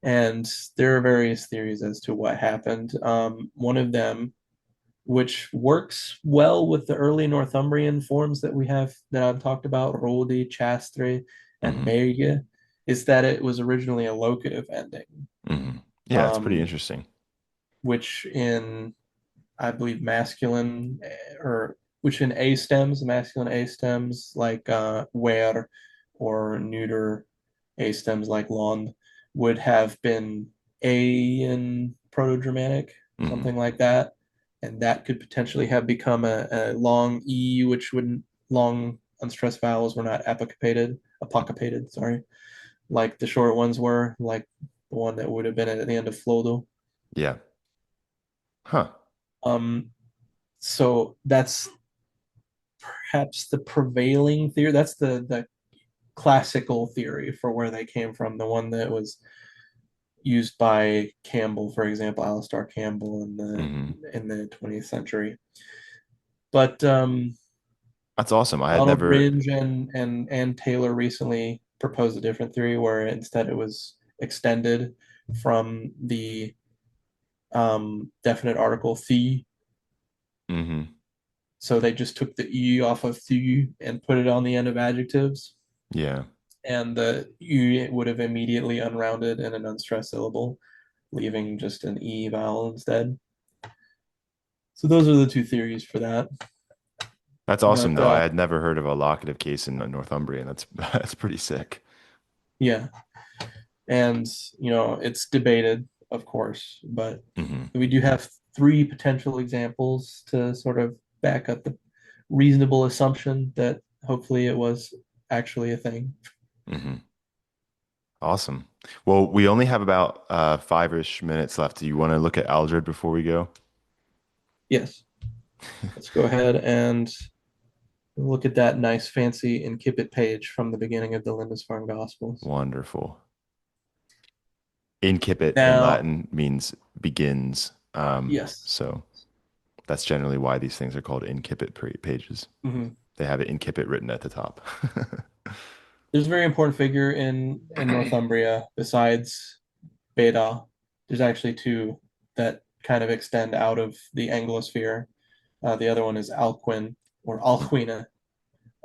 And there are various theories as to what happened. One of them, which works well with the early Northumbrian forms that we have that I've talked about, Rodi, Chastre, and Hmm. Merge, is that it was originally a locative ending, Hmm. Yeah, it's pretty um, interesting. which in, I believe, masculine or which in A stems, masculine A stems like where or neuter A stems like lond would have been A in Proto-Germanic, Hmm. something like that. And that could potentially have become a long E, which wouldn't, long unstressed vowels were not apocryphated, sorry, like the short ones were, like the one that would have been at the end of Flodel. Yeah. Huh. Um, so that's perhaps the prevailing theory. That's the classical theory for where they came from. The one that was used by Campbell, for example, Alistair Campbell Hmm. in the 20th century. But That's awesome. I had Donald never. Ridge and Taylor recently proposed a different theory where instead it was extended from the definite article the. Hmm. So they just took the e off of the and put it on the end of adjectives, Yeah. and the u would have immediately unrounded in an unstressed syllable, leaving just an e vowel instead. So those are the two theories for that. That's awesome But though. I had never heard of a locative case in Northumbrian. That's that's pretty sick. yeah, and it's debated, of course, but Hmm. we do have three potential examples to sort of back up the reasonable assumption that hopefully it was actually a thing. Hmm. Awesome. Well, we only have about 5-ish minutes left. Do you want to look at Aldred before we go? Yes, let's go ahead and look at that nice fancy incipit page from the beginning of the Lindisfarne Gospels. Wonderful. Incipit in Now, Latin means begins. yes. So that's generally why these things are called incipit pages. Mhm. They have it incipit written at the top. There's a very important figure in Northumbria besides Beda. There's actually two that kind of extend out of the Anglosphere. The other one is Alcuin or Alcuina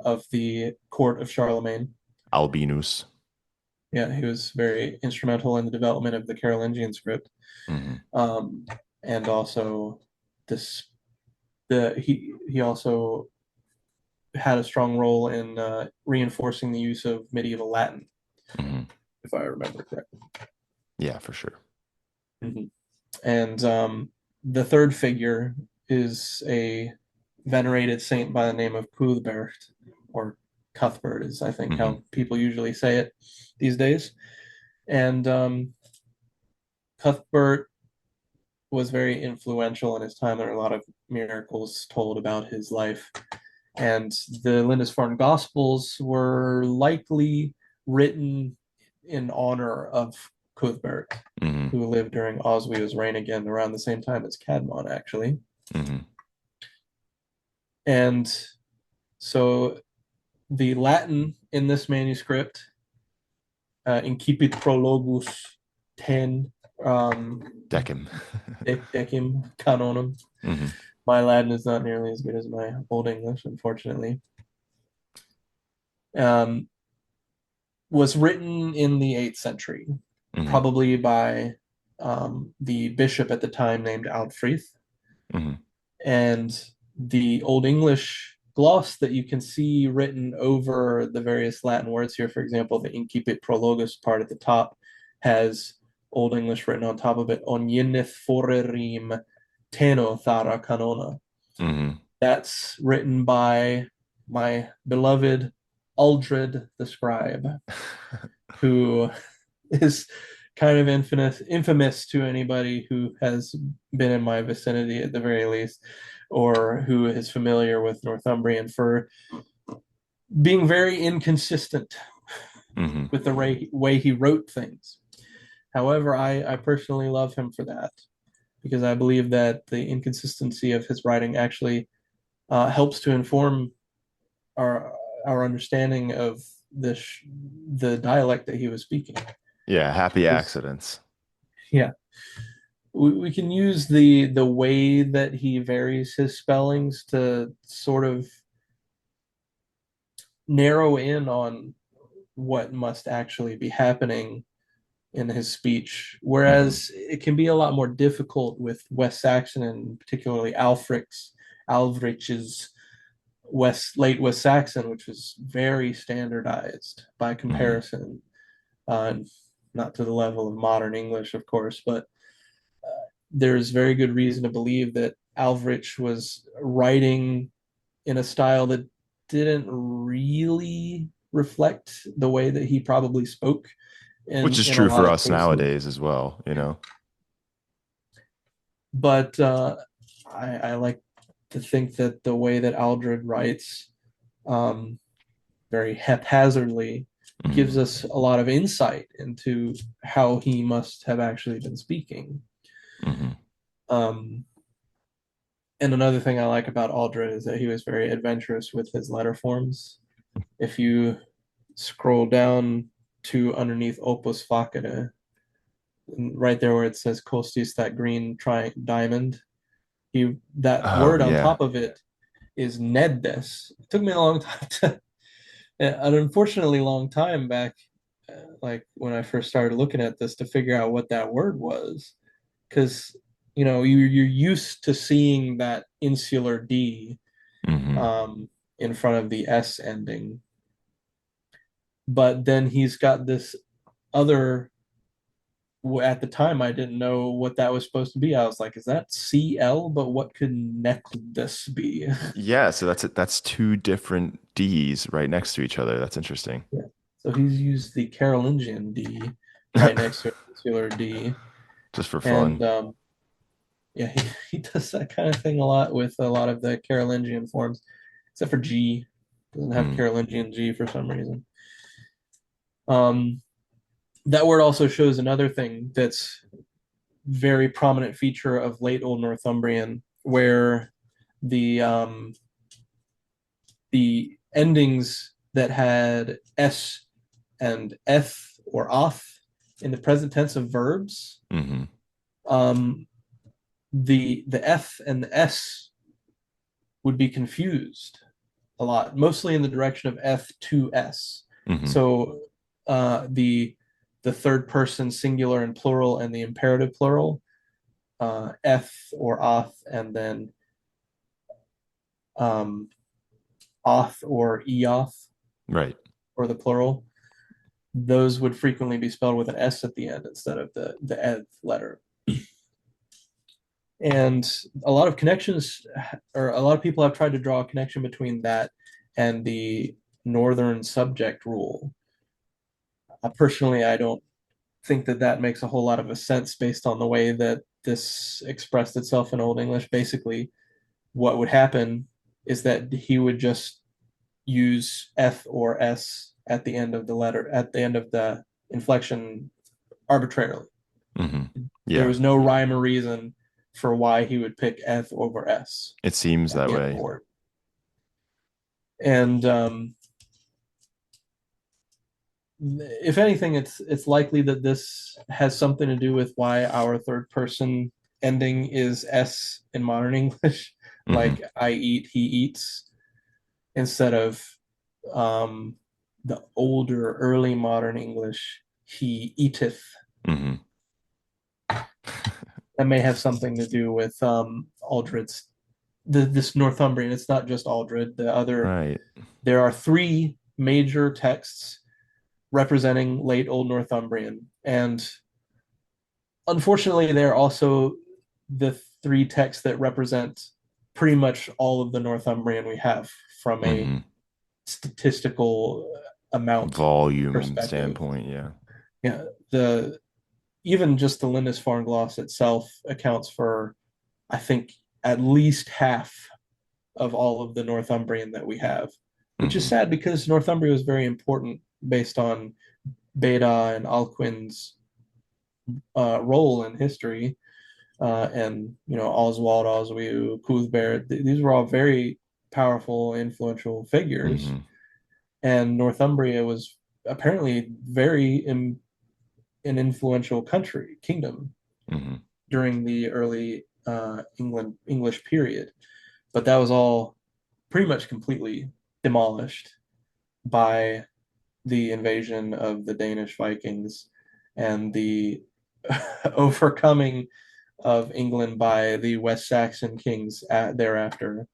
of the court of Charlemagne. Albinus. Yeah, he was very instrumental in the development of the Carolingian script, Hmm. um, and also this he also had a strong role in reinforcing the use of medieval Latin, Hmm. if I remember correctly. Yeah, for sure. Mhm. And the third figure is a venerated saint by the name of Cuthbert, or Cuthbert is, I think, Hmm. how people usually say it these days. And Cuthbert was very influential in his time. There are a lot of miracles told about his life. And the Lindisfarne Gospels were likely written in honor of Cuthbert, Hmm. who lived during Oswiu's reign again around the same time as Caedmon, actually. Hmm. And so the Latin in this manuscript, incipit prologus ten Decim. decim canonum. Hmm. My Latin is not nearly as good as my Old English, unfortunately. Um, was written in the 8th century, Hmm. probably by the bishop at the time named Alfrith. Hmm. And the Old English gloss that you can see written over the various Latin words here, for example, the incipit prologus part at the top has Old English written on top of it, Onyenith forerim teno thara canona. Hmm. That's written by my beloved Aldred the scribe, who is kind of infamous to anybody who has been in my vicinity at the very least, or who is familiar with Northumbrian for being very inconsistent Hmm. with the way he wrote things. However, I personally love him for that because I believe that the inconsistency of his writing actually helps to inform our our understanding of the dialect that he was speaking. Yeah, happy Because accidents. yeah, we can use the way that he varies his spellings to sort of narrow in on what must actually be happening in his speech. Hmm. Whereas it can be a lot more difficult with West Saxon and particularly Alfrich's late West Saxon, which was very standardized by Hmm. comparison, uh, not to the level of modern English, of course, but there's very good reason to believe that Alvrich was writing in a style that didn't really reflect the way that he probably spoke Which is in a true lot for of us cases. nowadays as well, you know? But I like to think that the way that Aldred writes, um, very haphazardly, gives Hmm. us a lot of insight into how he must have actually been speaking. Hmm. Um, and another thing I like about Aldred is that he was very adventurous with his letter forms. If you scroll down to underneath opus facere, and right there where it says costis, that green tri diamond. That Oh, word on yeah. top of it is neddes. It took me a long time to, an unfortunately long time back, like when I first started looking at this to figure out what that word was, because you're used to seeing that insular D Hmm. in front of the S ending, but then he's got this other. At the time, I didn't know what that was supposed to be. I was like, "Is that CL?" But what could necklace be? Yeah, so that's two different D's right next to each other. That's interesting. Yeah. So he's used the Carolingian D right next to an insular D, Just for and fun. yeah, he does that kind of thing a lot with a lot of the Carolingian forms, except for G. Doesn't have Mm. Carolingian G for some reason. Um, that word also shows another thing that's very prominent feature of late Old Northumbrian, where the um, the endings that had s and eth or oth in the present tense of verbs, Hmm. um, the eth and the s would be confused a lot, mostly in the direction of eth to s. Hmm. So the third person singular and plural and the imperative plural, eth or oth, and then um, oth or eoth Right. or the plural, those would frequently be spelled with an S at the end instead of the eth letter. And a lot of connections, or a lot of people have tried to draw a connection between that and the northern subject rule. Personally, I don't think that that makes a whole lot of a sense based on the way that this expressed itself in Old English. Basically, what would happen is that he would just use F or S at the end of the letter, at the end of the inflection arbitrarily. Hmm. There Yeah, was no rhyme or reason for why he would pick F over S it seems at that the end of way. the word. And if anything, it's likely that this has something to do with why our third person ending is S in modern English, Hmm. like I eat, he eats, instead of um, the older early modern English, he eateth. Hmm. That may have something to do with Aldred's this Northumbrian. It's not just Aldred. Right. There are three major texts representing late Old Northumbrian, and unfortunately, they're also the three texts that represent pretty much all of the Northumbrian we have from a Hmm. statistical amount Volume perspective. standpoint, yeah. Yeah, the even just the Lindisfarne gloss itself accounts for, I think, at least half of all of the Northumbrian that we have, which is Hmm. sad because Northumbria was very important based on Beda and Alcuin's role in history, and Oswald, Oswiu, Cuthbert. These were all very powerful, influential figures, Hmm. and Northumbria was apparently an influential kingdom Hmm. during the early England English period. But that was all pretty much completely demolished by the invasion of the Danish Vikings and the overcoming of England by the West Saxon kings thereafter,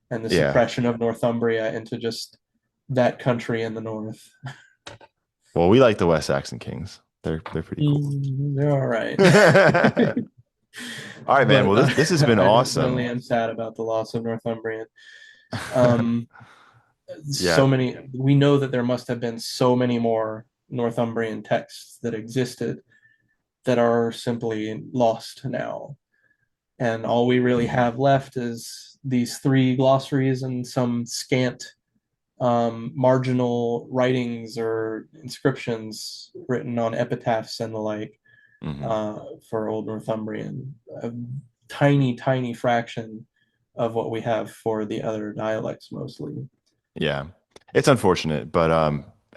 and the Yeah. suppression of Northumbria into just that country in the north. Well, we like the West Saxon Kings. They're pretty cool. They're all right. All right, man. But Well, this has been I definitely awesome. am sad about the loss of Northumbrian. Um, Yeah. so many, we know that there must have been so many more Northumbrian texts that existed that are simply lost now. And all we really Mhm. have left is these three glossaries and some scant marginal writings or inscriptions written on epitaphs and the like, Mhm. for Old Northumbrian. A tiny, tiny fraction of what we have for the other dialects, mostly. Yeah. It's unfortunate, but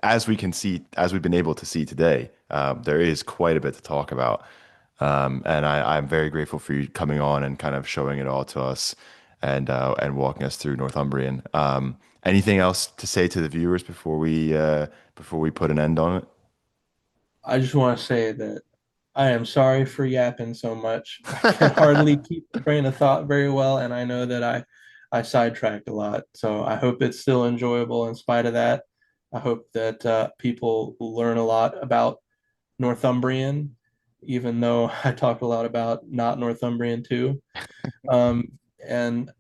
as we can see, as we've been able to see today, there is quite a bit to talk about. And I'm very grateful for you coming on and kind of showing it all to us and walking us through Northumbrian. Anything else to say to the viewers before we put an end on it? I just want to say that I am sorry for yapping so much. I can hardly keep the train of thought very well, and I know that I sidetracked a lot. So I hope it's still enjoyable in spite of that. I hope that people will learn a lot about Northumbrian, even though I talked a lot about not Northumbrian too. Um, and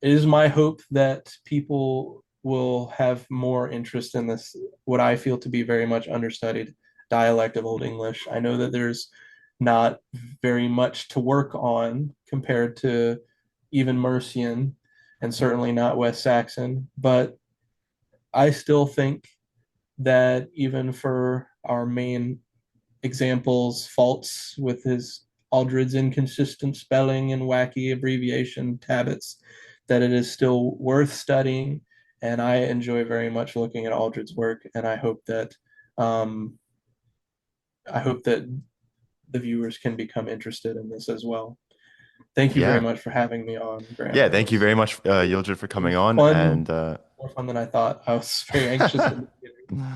it is my hope that people will have more interest in this, what I feel to be very much understudied dialect of Old English. I know that there's not very much to work on compared to even Mercian and certainly not West Saxon, but I still think that even for our main examples, faults with his Aldred's inconsistent spelling and wacky abbreviation habits, that it is still worth studying. And I enjoy very much looking at Aldred's work, and um, I hope that the viewers can become interested in this as well. Thank you very Yeah. much for having me on, Grant. Yeah, thank you very much, Yildred, for It coming was on. fun, And more fun than I thought. I was very anxious in the beginning,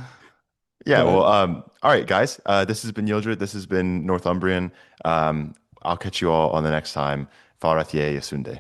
yeah, well, but all right, guys. This has been Yildred. This has been Northumbrian. I'll catch you all on the next time. Farath Ye Yasunde.